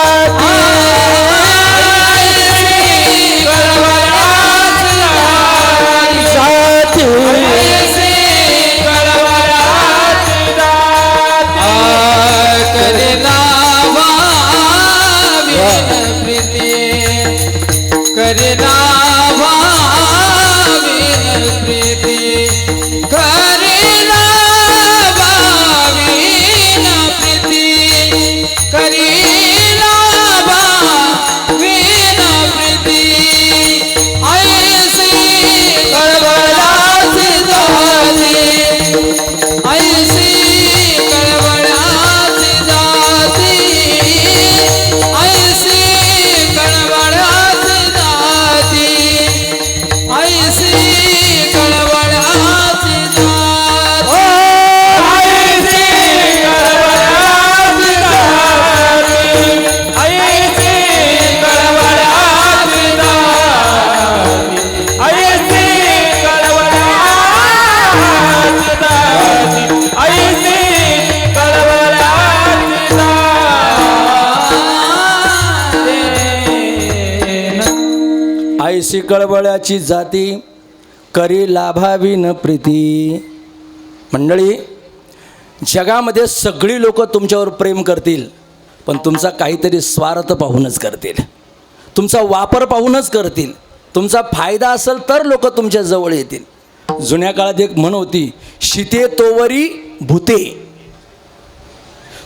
आईसी कळवळ्याची जाती, करी लाभावी न प्रीती. मंडळी, जगामध्ये सगळी लोक तुमच्यावर प्रेम करतील, पण तुमचा काहीतरी स्वार्थ पाहूनच करतील, तुमचा वापर पाहूनच करतील. तुमचा फायदा असेल तर लोक तुमच्या जवळ येतील. जुन्या काळात एक म्हण होती, शिते तोवरी भूते.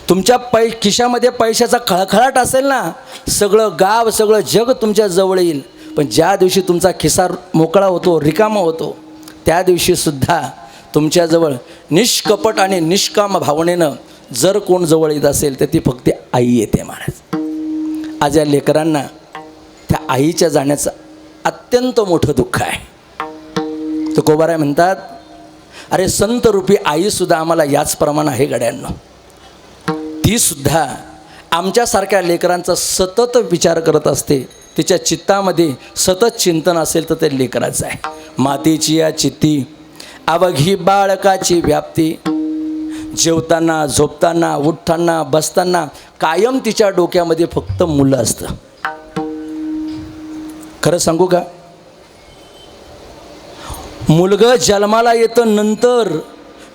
तुमच्या खिशामध्ये पैशाचा खळखळाट असेल ना, सगळं गाव सगळं जग तुमच्या जवळ येईल. पण ज्या दिवशी तुमचा खिसा मोकळा होतो, रिकामा होतो, त्या दिवशीसुद्धा तुमच्याजवळ निष्कपट आणि निष्काम भावनेनं जर कोण जवळ येत असेल तर ती फक्त आई येते महाराज. आज या लेकरांना त्या आईच्या जाण्याचं अत्यंत मोठं दुःख आहे. तुकोबाराय म्हणतात, अरे संत रूपी आईसुद्धा आम्हाला याचप्रमाणे आहे गड्यांनो. तीसुद्धा आमच्यासारख्या लेकरांचा सतत विचार करत असते. तिच्या चित्तामध्ये सतत चिंतन असेल तर ते लेकराचं आहे. मातीची या चित्ती अवघी बाळकाची व्याप्ती, जेवताना झोपताना उठताना बसताना कायम तिच्या डोक्यामध्ये फक्त मुलं असतं. खरं सांगू का, मुलगं जन्माला येतं नंतर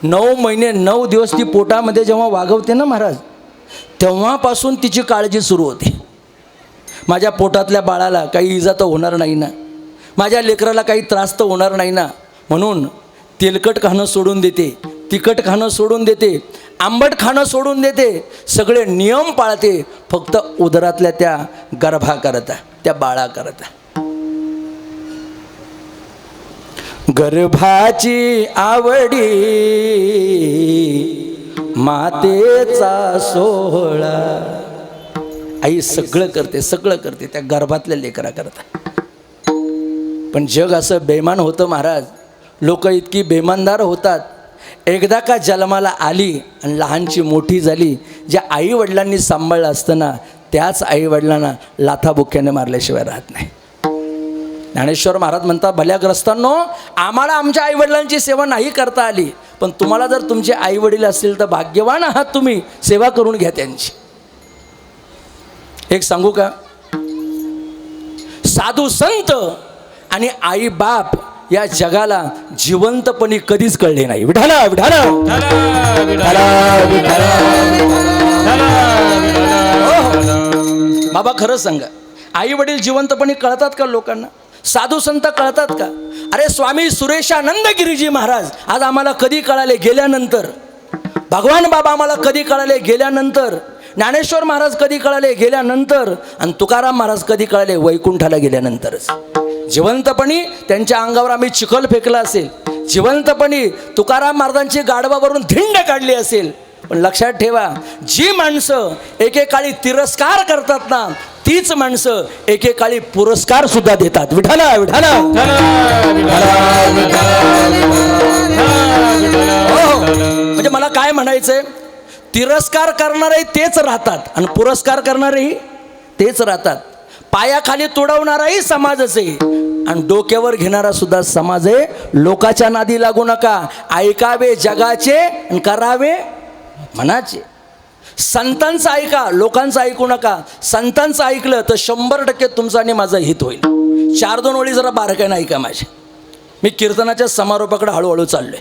9 महिने 9 दिवस ती पोटामध्ये जेव्हा वागवते ना महाराज, तेव्हापासून तिची काळजी सुरू होते. माझ्या पोटातल्या बाळाला काही इजा तर होणार नाही ना, माझ्या लेकराला काही त्रास तर होणार नाही ना, म्हणून तेलकट खाणं सोडून देते, तिखट खाणं सोडून देते, आंबट खाणं सोडून देते, सगळे नियम पाळते, फक्त उदरातल्या त्या गर्भाकरता, त्या बाळाकरता. गर्भाची आवडी मातेचा सोहळा. आई सगळं करते, सगळं करते त्या गर्भातल्या लेकरा करता. पण जग असं बेमान होतं महाराज. लोक इतकी बेमानदार होतात. एकदा का जन्माला आली आणि लहानची मोठी झाली, ज्या आईवडिलांनी सांभाळलं असतं ना, त्याच आईवडिलांना लाथाबुक्याने मारल्याशिवाय राहत नाही. ज्ञानेश्वर महाराज म्हणतात, भल्याग्रस्तांनो, आम्हाला आमच्या आईवडिलांची सेवा नाही करता आली, पण तुम्हाला जर तुमचे आईवडील असतील तर भाग्यवान आहात तुम्ही, सेवा करून घ्या त्यांची. एक सांगू का, साधू संत आणि आई बाप या जगाला जिवंतपणी कधीच कळले नाही. विठाला विठाला बाबा, खरं सांगा, आई वडील जिवंतपणी कळतात का लोकांना? साधू संत कळतात का? अरे स्वामी सुरेशानंद गिरीजी महाराज आज आम्हाला कधी कळाले? गेल्यानंतर. भगवान बाबा आम्हाला कधी कळाले? गेल्यानंतर. ज्ञानेश्वर महाराज कधी कळाले? गेल्यानंतर. आणि तुकाराम महाराज कधी कळाले? वैकुंठाला गेल्यानंतरच. जिवंतपणी त्यांच्या अंगावर आम्ही चिखल फेकला असेल, जिवंतपणी तुकाराम महाराजांची गाढवावरून धिंड काढली असेल, पण लक्षात ठेवा, जी माणसं एकेकाळी तिरस्कार करतात ना, तीच माणसं एकेकाळी पुरस्कार सुद्धा देतात. विठाला विठाला. म्हणजे मला काय म्हणायचंय, तिरस्कार करणारे तेच राहतात आणि पुरस्कार करणारेही तेच राहतात. पायाखाली तुडवणाराही समाजच आहे आणि डोक्यावर घेणारा सुद्धा समाज आहे. लोकाच्या नादी लागू नका. ऐकावे जगाचे आणि करावे मनाचे. संतांचं ऐका, लोकांचं ऐकू नका. संतांचं ऐकलं तर 100% तुमचं आणि माझं हित होईल. 4-2 ओळी जरा बारकाईनं ऐका माझ्या. मी कीर्तनाच्या समारोपाकडे हळूहळू चाललोय.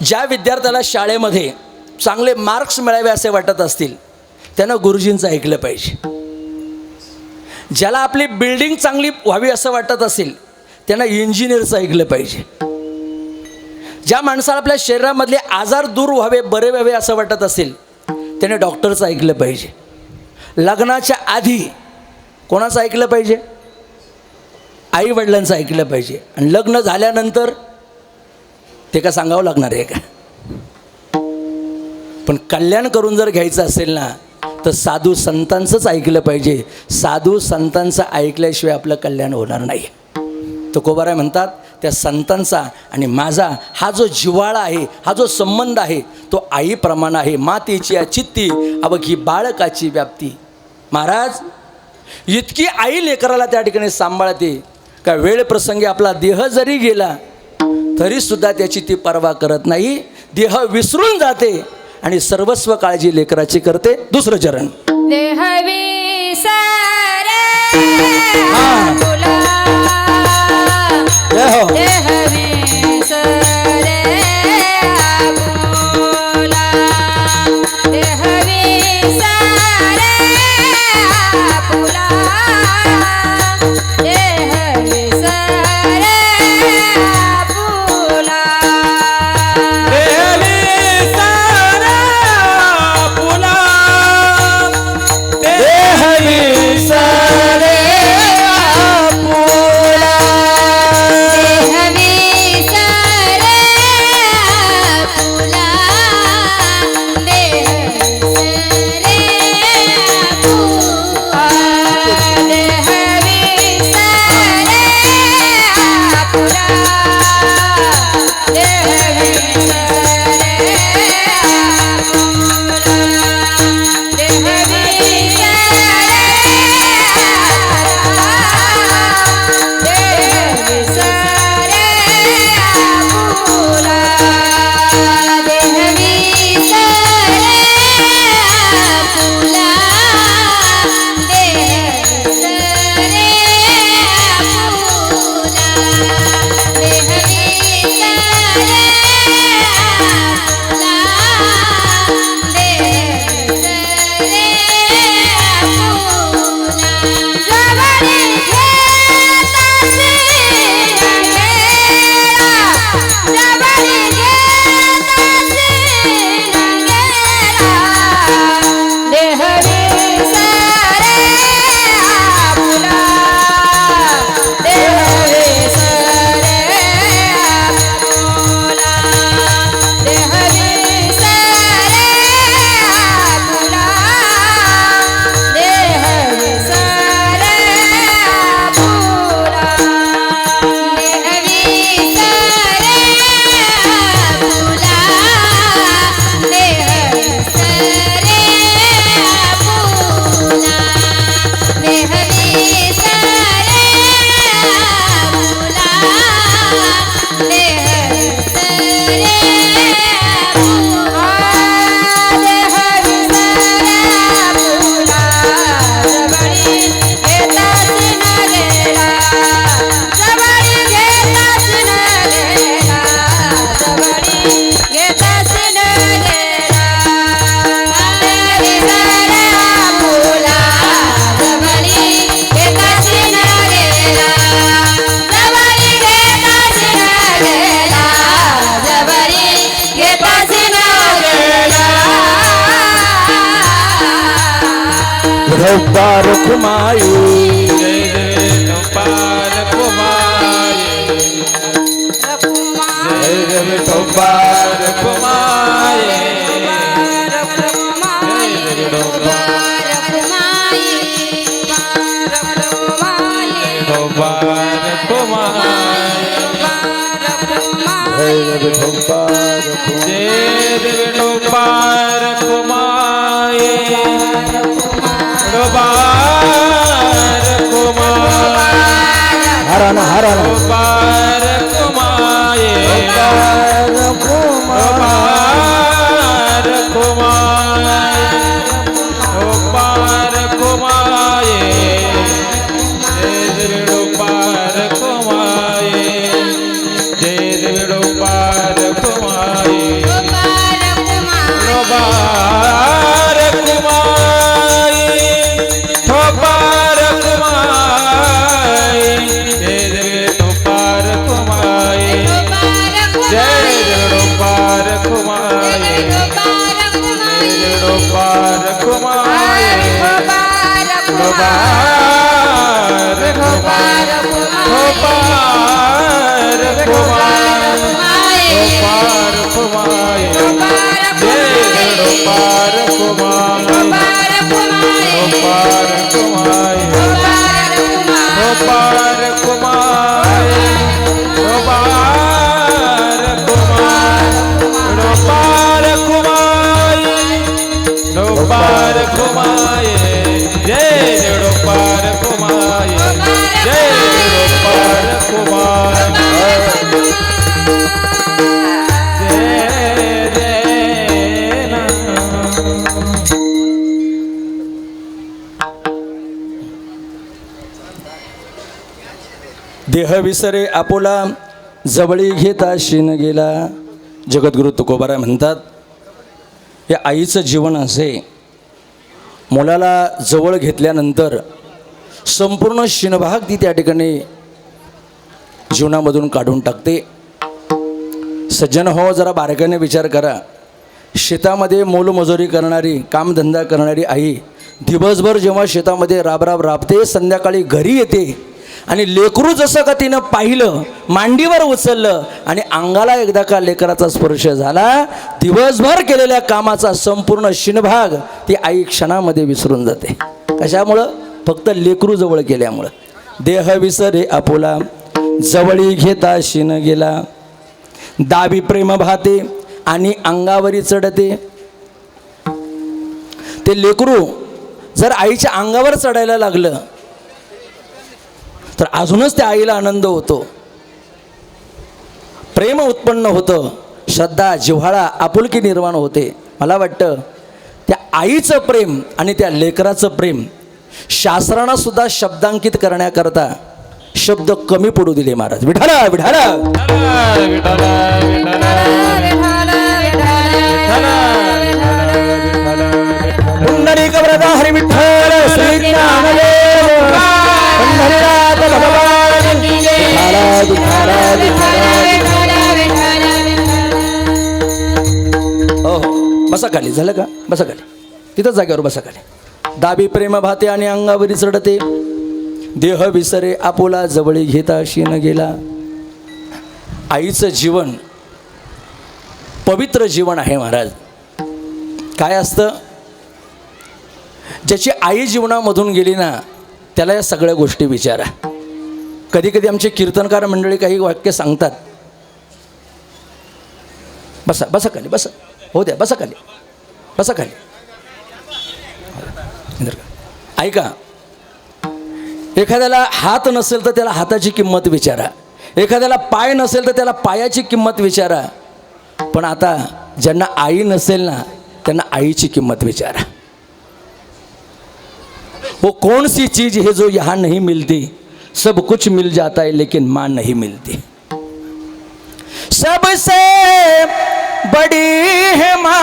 ज्या विद्यार्थ्याला शाळेमध्ये चांगले मार्क्स मिळावे असे वाटत असतील, त्यानं गुरुजींचं ऐकलं पाहिजे. ज्याला आपली बिल्डिंग चांगली व्हावी असं वाटत असेल, त्यानं इंजिनियरचं ऐकलं पाहिजे. ज्या माणसाला आपल्या शरीरामधले आजार दूर व्हावे, बरे व्हावे असं वाटत असेल, त्याने डॉक्टरचं ऐकलं पाहिजे. लग्नाच्या आधी कोणाचं ऐकलं पाहिजे? आईवडिलांचं ऐकलं पाहिजे. आणि लग्न झाल्यानंतर ते का सांगावं लागणार आहे का? पण कल्याण करून जर घ्यायचं असेल ना, तर साधू संतांचंच ऐकलं पाहिजे. साधू संतांचं ऐकल्याशिवाय आपलं कल्याण होणार नाही. तुकोबाराय म्हणतात, त्या संतांचा आणि माझा हा जो जिव्हाळा आहे, हा जो संबंध आहे, तो आईप्रमाणे आहे. मातेची या चित्ती अवघी बाळकाची व्याप्ती. महाराज, इतकी आई लेकराला त्या ठिकाणी सांभाळते का वेळ प्रसंगी आपला देह जरी गेला तरी सुद्धा त्याची ती पर्वा करत नाही. देह विसरून जाते आणि सर्वस्व काळजी लेकराची करते. दुसरं चरण. देह विसरे आपुला, देह विसरे आपुला, देह विसरे आपुला, देह विसरे आपुला. देह विसरे आपुला, देह ढोबार कुमाई जय देवी ढोबार कुमाई जय देवी ढोबार कुमाई ढोबार कुमाई जय देवी ढोबार कुमाई जय देवी ढोबार कुमाई ढोबार कुमाई हराना हराना ढोबार कुमाई ढोबार कुमाई ढोबार कुमाई जय देवी ढोबार कुमाई जय देवी ढोबार कुमाई ढोबार कुमाई ढोबार कुमाई जय देवी ढोबार कुमाई जय देवी ढोबार कुमाई ढोबार कुमाई ढोबार ढोबार ढोबार कुमाई जय ढोबार कुमाई ढोबार कुमाई ढोबार कुमाई ढोबार कुमाई ढोबार कुमाई जय ढोबार कुमाई जय ढोबार कुमाई देह विसरे आपोला जवळी घेता शीन गेला. जगद्गुरु तुकोबाराय म्हणतात या आईचं जीवन असे, मुलाला जवळ घेतल्यानंतर संपूर्ण शिनभाग ती त्या ठिकाणी जीवनामधून काढून टाकते. सज्जन हो, जरा बारकाईने विचार करा. शेतामध्ये मोलमजुरी करणारी, कामधंदा करणारी आई दिवसभर जेव्हा शेतामध्ये राबते, संध्याकाळी घरी येते आणि लेकरू जसं का तिनं पाहिलं, मांडीवर उचललं आणि अंगाला एकदा का लेकराचा स्पर्श झाला, दिवसभर केलेल्या कामाचा संपूर्ण शिनभाग ती आई क्षणामध्ये विसरून जाते. कशामुळं? फक्त लेकरू जवळ केल्यामुळं. देह विसरे आपोला जवळी घेता शिन गेला. दाबी प्रेम भाते आणि अंगावरी चढते. ते लेकरू जर आईच्या अंगावर चढायला लागलं तर अजूनच त्या आईला आनंद होतो, प्रेम उत्पन्न होतं, श्रद्धा, जिव्हाळा, आपुलकी निर्माण होते. मला वाटतं त्या आईचं प्रेम आणि त्या लेकराचं प्रेम शास्त्रांना सुद्धा शब्दांकित करण्याकरता शब्द कमी पडू दिले महाराज. विठाला विठाला पुंडलिक वरदा हरी विठ्ठल श्री ज्ञानदेव पंढरीनाथ भगवान विठाला विठाला विठाला. हो बसा खाली, झालं का? बसा खाली, तिथंच जागेवर बसा खाली. दाबी प्रेम भाते आणि अंगावरी चढते. देह विसरे आपोला जवळी घेता शीन गेला. आईचं जीवन पवित्र जीवन आहे महाराज. काय असतं? ज्याची आई जीवनामधून गेली ना त्याला या सगळ्या गोष्टी विचारा. कधी कधी आमचे कीर्तनकार मंडळी काही वाक्य सांगतात. बसा बसा खाली, बसा, हो द्या, बसा खाली, बसा खाली. ऐका, एखाद्याला हात नसेल तर त्याला हाताची किंमत विचारा, एखाद्याला पाय नसेल तर त्याला पायाची किंमत विचारा. पण आता ज्यांना आई नसेल ना त्यांना आईची किंमत विचारा. वो कौन सी चीज है जो यहाँ नहीं मिलती, सब कुछ मिल जाता है लेकिन माँ नहीं मिलती. सबसे बड़ी है माँ,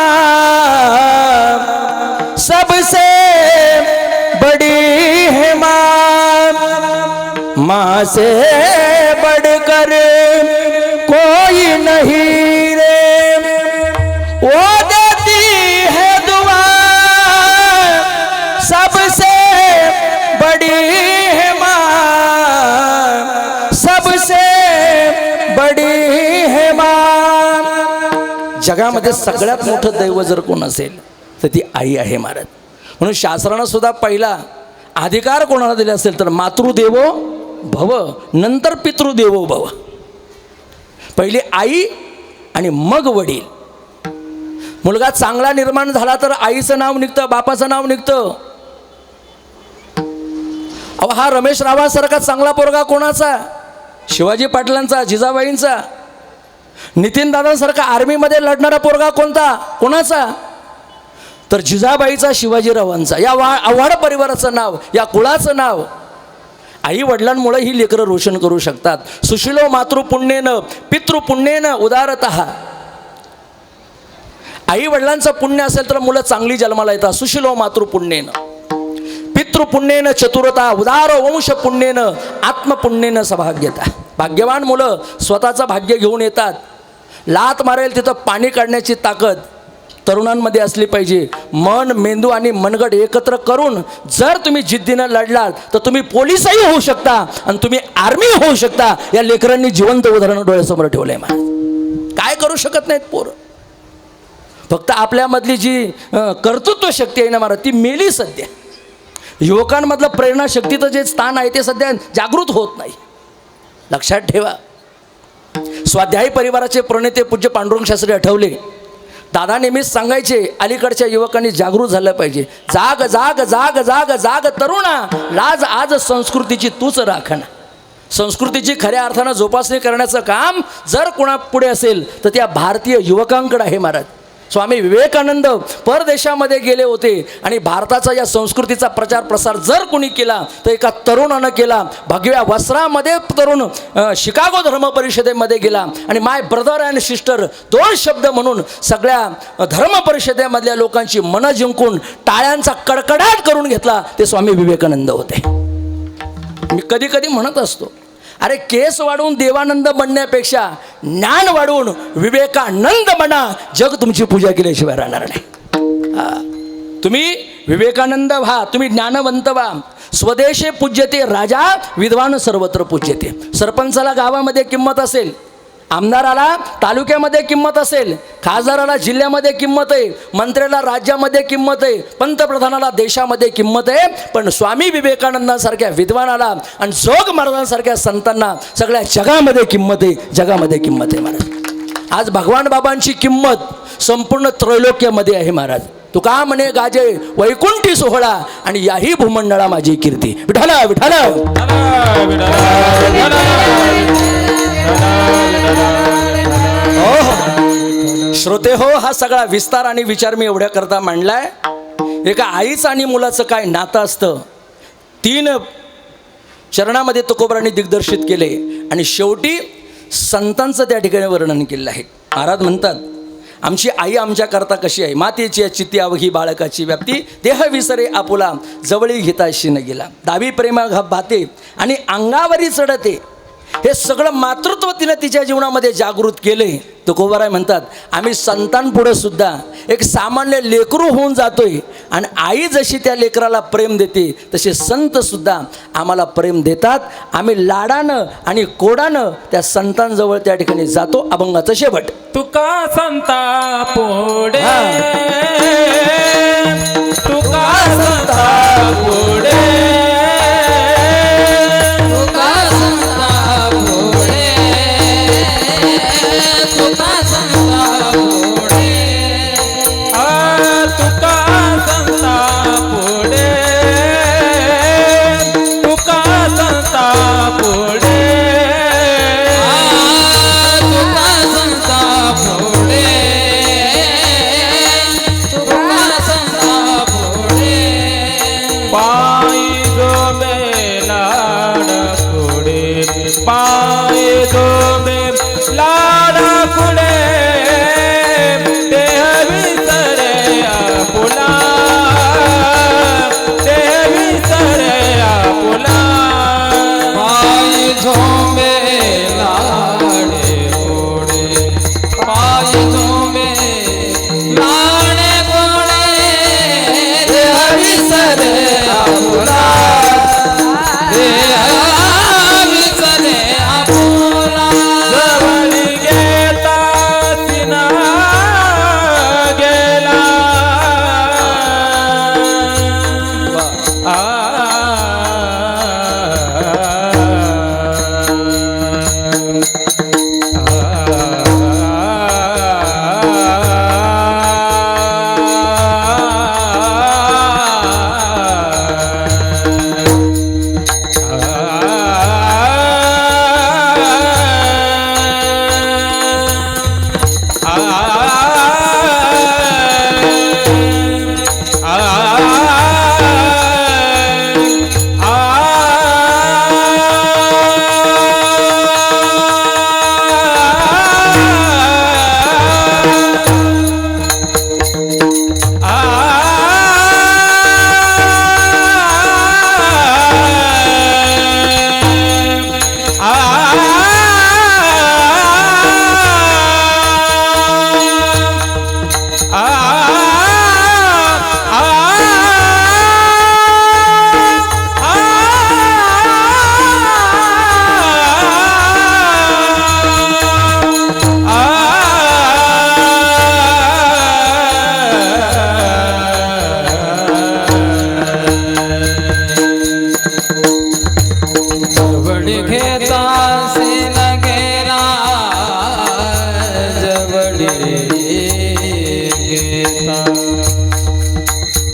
सबसे बड़ी है माँ, माँ से बढ़कर कोई नहीं रे. वो देती है दुआ सबसे जगामध्ये सगळ्यात मोठं दैव जर कोण असेल तर ती आई आहे महाराज. म्हणून शास्त्रानं सुद्धा पहिला अधिकार कोणाला दिले असेल तर मातृदेवो भव, नंतर पितृदेवो भव. पहिली आई आणि मग वडील. मुलगा चांगला निर्माण झाला तर आईचं नाव निघतं, बापाचं नाव निघतं. अहो हा रमेश रावांसारखा चांगला पोरगा कोणाचा? शिवाजी पाटलांचा, जिजाबाईंचा. नितीन दादांसारखा आर्मीमध्ये लढणारा पोरगा कोणाचा? तर जिजाबाईचा, शिवाजीरावांचा. या आव्हाड परिवाराचं नाव, या कुळाचं नाव. आई वडिलांमुळे ही लेकरं रोशन करू शकतात. सुशिलो मातृपुण्येनं पितृपुण्येनं उदारतः. आई वडिलांचं पुण्य असेल तर मुलं चांगली जन्माला येतात. सुशिलो मातृपुण्येनं पितृपुण्येनं चतुरता, उदार वंश पुण्येनं आत्मपुण्येनं सौभाग्यता. भाग्यवान मुलं स्वतःचं भाग्य घेऊन येतात. लात मारेल तिथं पाणी काढण्याची ताकद तरुणांमध्ये असली पाहिजे. मन, मेंदू आणि मनगट एकत्र करून जर तुम्ही जिद्दीनं लढलात तर तुम्ही पोलिसही होऊ शकता आणि तुम्ही आर्मी होऊ शकता. या लेकरांनी जिवंत उदाहरण डोळ्यासमोर ठेवलंय. काय करू शकत नाहीत पोरं. फक्त आपल्यामधली जी कर्तृत्व शक्ती आहे ना महाराज, ती मेली सध्या. युवकांमधलं प्रेरणाशक्तीचं जे स्थान आहे ते सध्या जागृत होत नाही. लक्षात ठेवा. स्वाध्यायी परिवाराचे प्रणेते पूज्य पांडुरंग शास्त्री आठवले दादा नेहमीच सांगायचे, अलीकडच्या युवकांनी जागृत झालं पाहिजे. जाग जाग जाग जाग जाग तरुणा, लाज आज संस्कृतीची तूच राखणा. संस्कृतीची खऱ्या अर्थानं जोपासणी करण्याचं काम जर कोणा पुढे असेल तर त्या भारतीय युवकांकडे आहे महाराज. स्वामी विवेकानंद परदेशामध्ये गेले होते आणि भारताचा या संस्कृतीचा प्रचार प्रसार जर कोणी केला तर एका तरुणानं केला. भगव्या वस्त्रामध्ये तरुण शिकागो धर्म परिषदेमध्ये गेला आणि माय ब्रदर अँड सिस्टर दोन शब्द म्हणून सगळ्या धर्म परिषदेमधल्या लोकांची मनं जिंकून टाळ्यांचा कडकडाट करून घेतला. ते स्वामी विवेकानंद होते. मी कधी कधी म्हणत असतो, अरे केस वाढवून देवानंद बनण्यापेक्षा ज्ञान वाढवून विवेकानंद बना. जग तुमची पूजा केल्याशिवाय राहणार नाही. तुम्ही विवेकानंद व्हा, तुम्ही ज्ञानवंत व्हा. स्वदेशे पूज्यते राजा, विद्वान सर्वत्र पूज्यते. सरपंचाला गावामध्ये किंमत असेल, आमदाराला तालुक्यामध्ये किंमत असेल, खासदाराला जिल्ह्यामध्ये किंमत आहे, मंत्र्याला राज्यामध्ये किंमत आहे, पंतप्रधानाला देशामध्ये किंमत आहे. पण स्वामी विवेकानंदांसारख्या विद्वानाला आणि जोग महाराजांसारख्या संतांना सगळ्या जगामध्ये किंमत आहे. जगामध्ये किंमत आहे महाराज. आज भगवान बाबांची किंमत संपूर्ण त्रैलोक्यामध्ये आहे महाराज. तुका म्हणे गाजे वैकुंठी सोहळा आणि याही भूमंडळा माझी कीर्ती. विठाला विठाला. श्रोते हो, हा सगळा विस्तार आणि विचार मी एवढ्या करता मांडलाय. एका आईचं आणि मुलाचं काय नातं असतं 3 चरणामध्ये तुकोबारांनी दिग्दर्शित केले आणि शेवटी संतांचं त्या ठिकाणी वर्णन केलेलं आहे. महाराज म्हणतात, आमची आई आमच्याकरता कशी आहे. मातेची चित्ती अवघी बाळकाची व्याप्ती, देह विसरे आपुला जवळी घेताशी न गेला. दावी प्रेमा भाते आणि अंगावरी चढते. हे सगळं मातृत्व तिनं तिच्या जीवनामध्ये जागृत केले. तुकोबाराय म्हणतात, आम्ही संतांपुढे सुद्धा एक सामान्य लेकरू होऊन जातोय आणि आई जशी त्या लेकराला प्रेम देते तसे संत सुद्धा आम्हाला प्रेम देतात. आम्ही लाडानं आणि कोडानं त्या संतांजवळ त्या ठिकाणी जातो. अभंगाचं शेवट. तुका संता पुढे, तुका संता पुढे,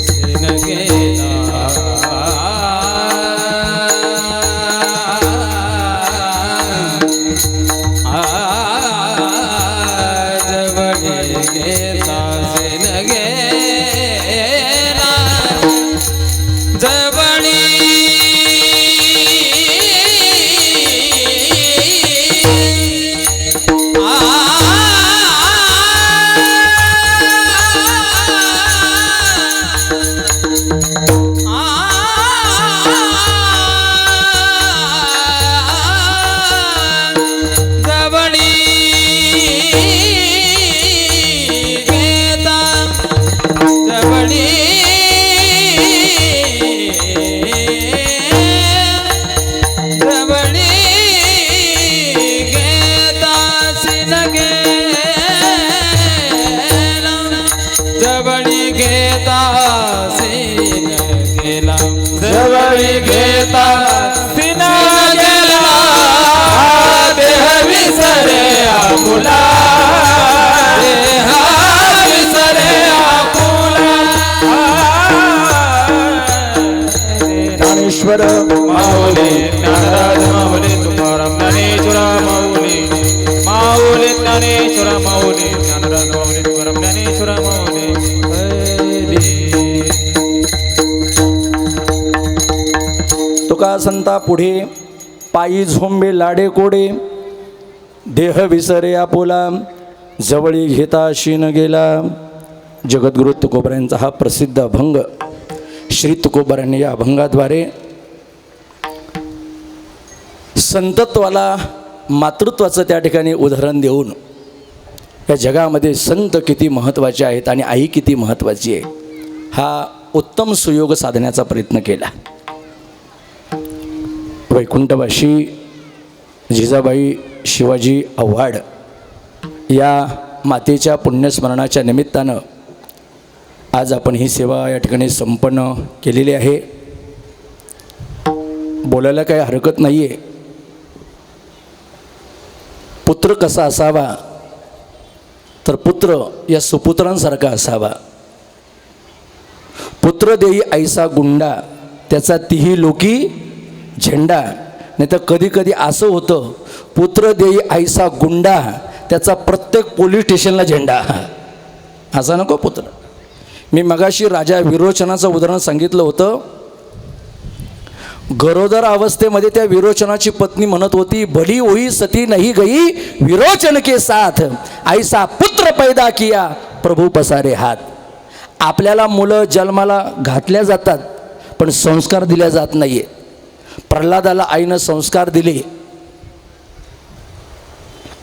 सीन गेला जवळी घेता सीन गेला जवळी जवळी घेता सीन गेला जवळी घेता सीन गेला देह विसरे आपुला देह विसरे आपुला ज्ञानेश्वर माऊली ज्ञानराज माऊली तुकाराम ज्ञानेश्वर माऊली माऊली ज्ञानेश्वर माऊली ज्ञानराज माऊली तुकाराम ज्ञानेश्वर माऊली तुका संता पुढे पायी झोंबे लाडे कोडे देह विसरे आपुला जवळी घेता शीन गेला. जगद्गुरु तुकोबारायांचा हा प्रसिद्ध अभंग श्री तुकोबारायांनी या अभंगाद्वारे संतत्वाला मातृत्वाचं त्या ठिकाणी उदाहरण देऊन या जगामध्ये संत किती महत्त्वाचे आहेत आणि आई किती महत्त्वाची आहे हा उत्तम सुयोग साधण्याचा प्रयत्न केला. वैकुंठवाशी जिजाबाई शिवाजी आव्हाड या मातेच्या पुण्यस्मरणाच्या निमित्तानं आज आपण ही सेवा या ठिकाणी संपन्न केलेली आहे. बोलायला काही हरकत नाही आहे. पुत्र कसा असावा तर पुत्र या सुपुत्रांसारखा असावा. पुत्र देई ऐसा गुंडा त्याचा तिही लोकी झेंडा. नाही तर कधी कधी असं होतं पुत्र देई ऐसा गुंडा त्याचा प्रत्येक पोलीस स्टेशनला झेंडा. असा नको पुत्र. मी मगाशी राजा विरोचनाचं उदाहरण सांगितलं होतं. गरोदर अवस्थेमध्ये त्या विरोचनाची पत्नी म्हणत होती भली होई सती नाही गई विरोचन के साथ ऐसा पुत्र पैदा किया प्रभू पसारे हात. आपल्याला मुलं जन्माला घातल्या जातात पण संस्कार दिल्या जात नाही आहे. प्रल्हादाला आईनं संस्कार दिले.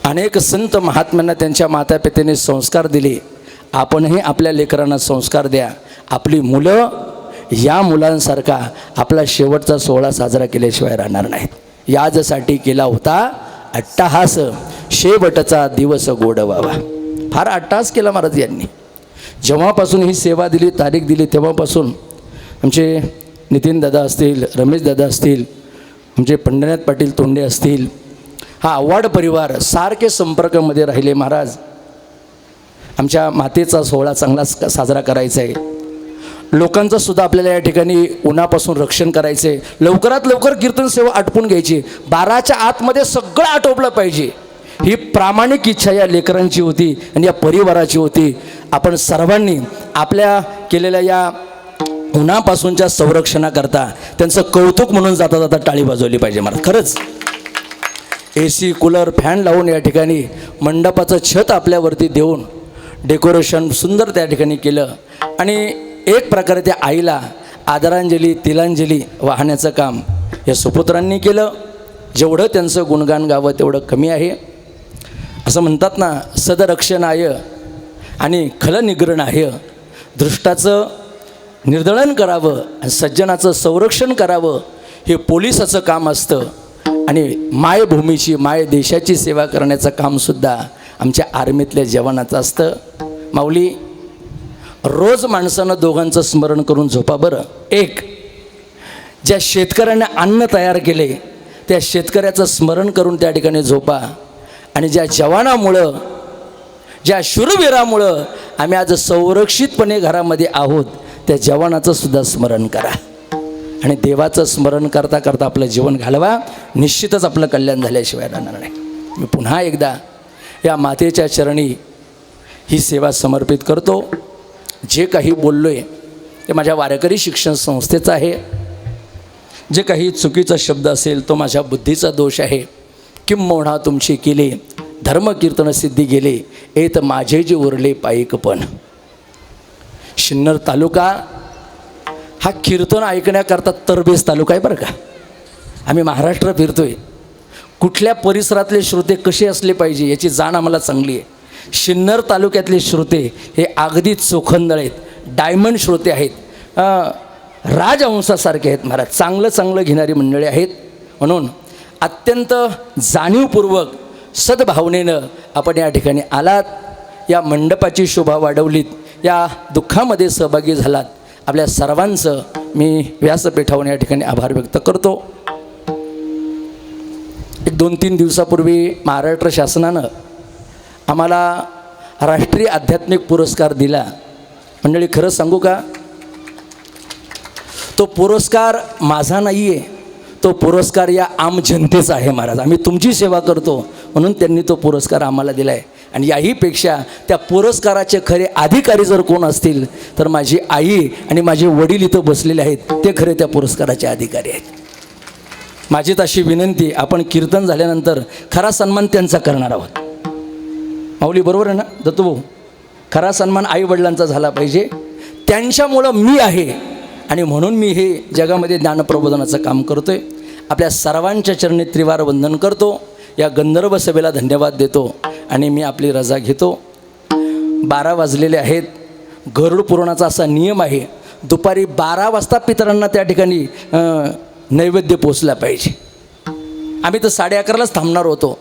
अनेक संत महात्म्यांना त्यांच्या मातापित्याने संस्कार दिले. आपणही आपल्या लेकरांना संस्कार द्या. आपली मुलं या मुलांसारखा आपला शेवटचा सोहळा साजरा केल्याशिवाय राहणार नाहीत. याजसाठी केला होता अट्टाहास शेवटचा दिवस गोड व्हावा. फार अट्टाहास केला महाराज यांनी. जेव्हापासून ही सेवा दिली तारीख दिली तेव्हापासून आमचे नितीन दादा असतील रमेश दादा असतील आमचे पंढरनाथ पाटील तोंडे असतील हा आव्हाड परिवार सारखे संपर्कामध्ये राहिले. महाराज आमच्या मातेचा सोहळा चांगला साजरा करायचा आहे. लोकांचं सुद्धा आपल्याला या ठिकाणी उन्हापासून रक्षण करायचं आहे. लवकरात लवकर कीर्तन सेवा आटपून घ्यायची. 12च्या आतमध्ये सगळं आटोपलं पाहिजे. ही प्रामाणिक इच्छा या लेकरांची होती आणि या परिवाराची होती. आपण सर्वांनी आपल्या केलेल्या या उन्हापासूनच्या संरक्षणाकरता त्यांचं कौतुक म्हणून जाता जाता टाळी वाजवली पाहिजे. महाराज खरंच AC कूलर फॅन लावून या ठिकाणी मंडपाचं छत आपल्यावरती देऊन डेकोरेशन सुंदर त्या ठिकाणी केलं आणि एक प्रकारे त्या आईला आदरांजली तिलांजली वाहण्याचं काम या सुपुत्रांनी केलं. जेवढं त्यांचं गुणगान गावं तेवढं कमी आहे. असं म्हणतात ना सदरक्षणाय आणि खलनिग्रणाय दृष्टाचं निर्दळन करावं आणि सज्जनाचं संरक्षण करावं हे पोलिसाचं काम असतं. आणि मायभूमीची माय देशाची सेवा करण्याचं कामसुद्धा आमच्या आर्मीतल्या जवानाचं असतं. माऊली रोज माणसानं दोघांचं स्मरण करून झोपा बरं. एक ज्या शेतकऱ्याने अन्न तयार केले त्या शेतकऱ्याचं स्मरण करून त्या ठिकाणी झोपा. आणि ज्या जवानामुळं ज्या शूरवीरामुळं आम्ही आज संरक्षितपणे घरामध्ये आहोत त्या जवानाचं सुद्धा स्मरण करा आणि देवाचं स्मरण करता करता आपलं जीवन घालवा. निश्चितच आपलं कल्याण झाल्याशिवाय राहणार नाही. मी पुन्हा एकदा या मातेच्या चरणी ही सेवा समर्पित करतो. जे काही बोललो आहे ते माझ्या वारकरी शिक्षण संस्थेचं आहे. जे काही चुकीचा शब्द असेल तो माझ्या बुद्धीचा दोष आहे. किंबहुना तुमची केले धर्मकीर्तन सिद्धी गेले एत माझे जे उरले पायिक पण. सिन्नर तालुका हा कीर्तन ऐकण्याकरता तरबेज तालुका आहे बरं का. आम्ही महाराष्ट्र फिरतोय. कुठल्या परिसरातले श्रोते कसे असले पाहिजे याची जाण आम्हाला चांगली आहे. सिन्नर तालुक्यातले श्रोते हे अगदी चोखंदळ आहेत, डायमंड श्रोते आहेत, राजहंसासारखे आहेत महाराज. चांगलं चांगलं घेणारी मंडळी आहेत. म्हणून अत्यंत जाणीवपूर्वक सद्भावनेनं आपण या ठिकाणी आलात, या मंडपाची शोभा वाढवलीत, या दुःखामध्ये सहभागी झालात. आपल्या सर्वांचं मी व्यासपीठावरून या ठिकाणी आभार व्यक्त करतो. एक 2-3 दिवसापूर्वी महाराष्ट्र शासनानं आम्हाला राष्ट्रीय आध्यात्मिक पुरस्कार दिला. मंडळी खरं सांगू का, तो पुरस्कार माझा नाही आहे, तो पुरस्कार या आम जनतेचा आहे महाराज. आम्ही तुमची सेवा करतो म्हणून त्यांनी तो पुरस्कार आम्हाला दिला आहे. आणि याहीपेक्षा त्या पुरस्काराचे खरे अधिकारी जर कोण असतील तर माझी आई आणि माझे वडील इथं बसलेले आहेत, ते खरे त्या पुरस्काराचे अधिकारी आहेत. माझी तशी विनंती, आपण कीर्तन झाल्यानंतर खरा सन्मान त्यांचा करणार आहोत. माऊली बरोबर आहे ना दत्तूभाऊ? खरा सन्मान आईवडिलांचा झाला पाहिजे. त्यांच्यामुळं मी आहे आणि म्हणून मी हे जगामध्ये ज्ञानप्रबोधनाचं काम करतो आहे. आपल्या सर्वांच्या चरणी त्रिवार वंदन करतो. या गंधर्व सभेला धन्यवाद देतो आणि मी आपली रजा घेतो. 12 वाजलेले आहेत. गरुड पुराणाचा असा नियम आहे, दुपारी 12 वाजता पितरांना त्या ठिकाणी नैवेद्य पोचला पाहिजे. आम्ही तर 11:30लाच थांबणार होतो,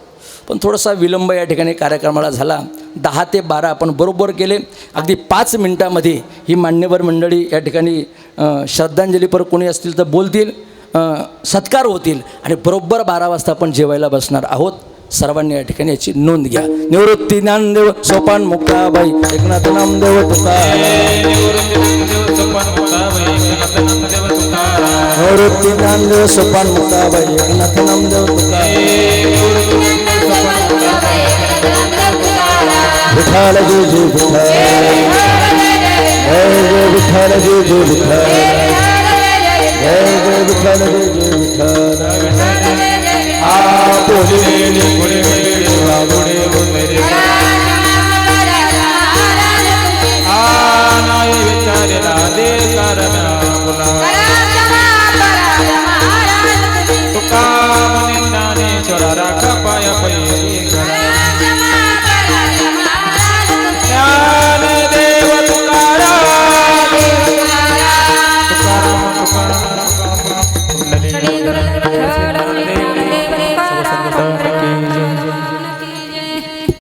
पण थोडासा विलंब या ठिकाणी कार्यक्रमाला झाला. 10 ते 12 आपण बरोबर केले. अगदी 5 मिनटामध्ये ही मान्यवर मंडळी या ठिकाणी श्रद्धांजलीपर कोणी असतील तर बोलतील, सत्कार होतील आणि बरोबर 12 वाजता आपण जेवायला बसणार आहोत. सर्वांनी या ठिकाणी याची नोंद घ्या. निवृत्ती ज्ञानदेव सोपान मुक्ताबाई एकनाथ नामदेव तुकाराम. निवृत्ती ज्ञानदेव सोपान मुक्ताबाई एकनाथ नामदेव तुकाराम. विठाल जी जी विठाल, जय जय विठाल जी जी विठाल, जय जय विठाल जी जी.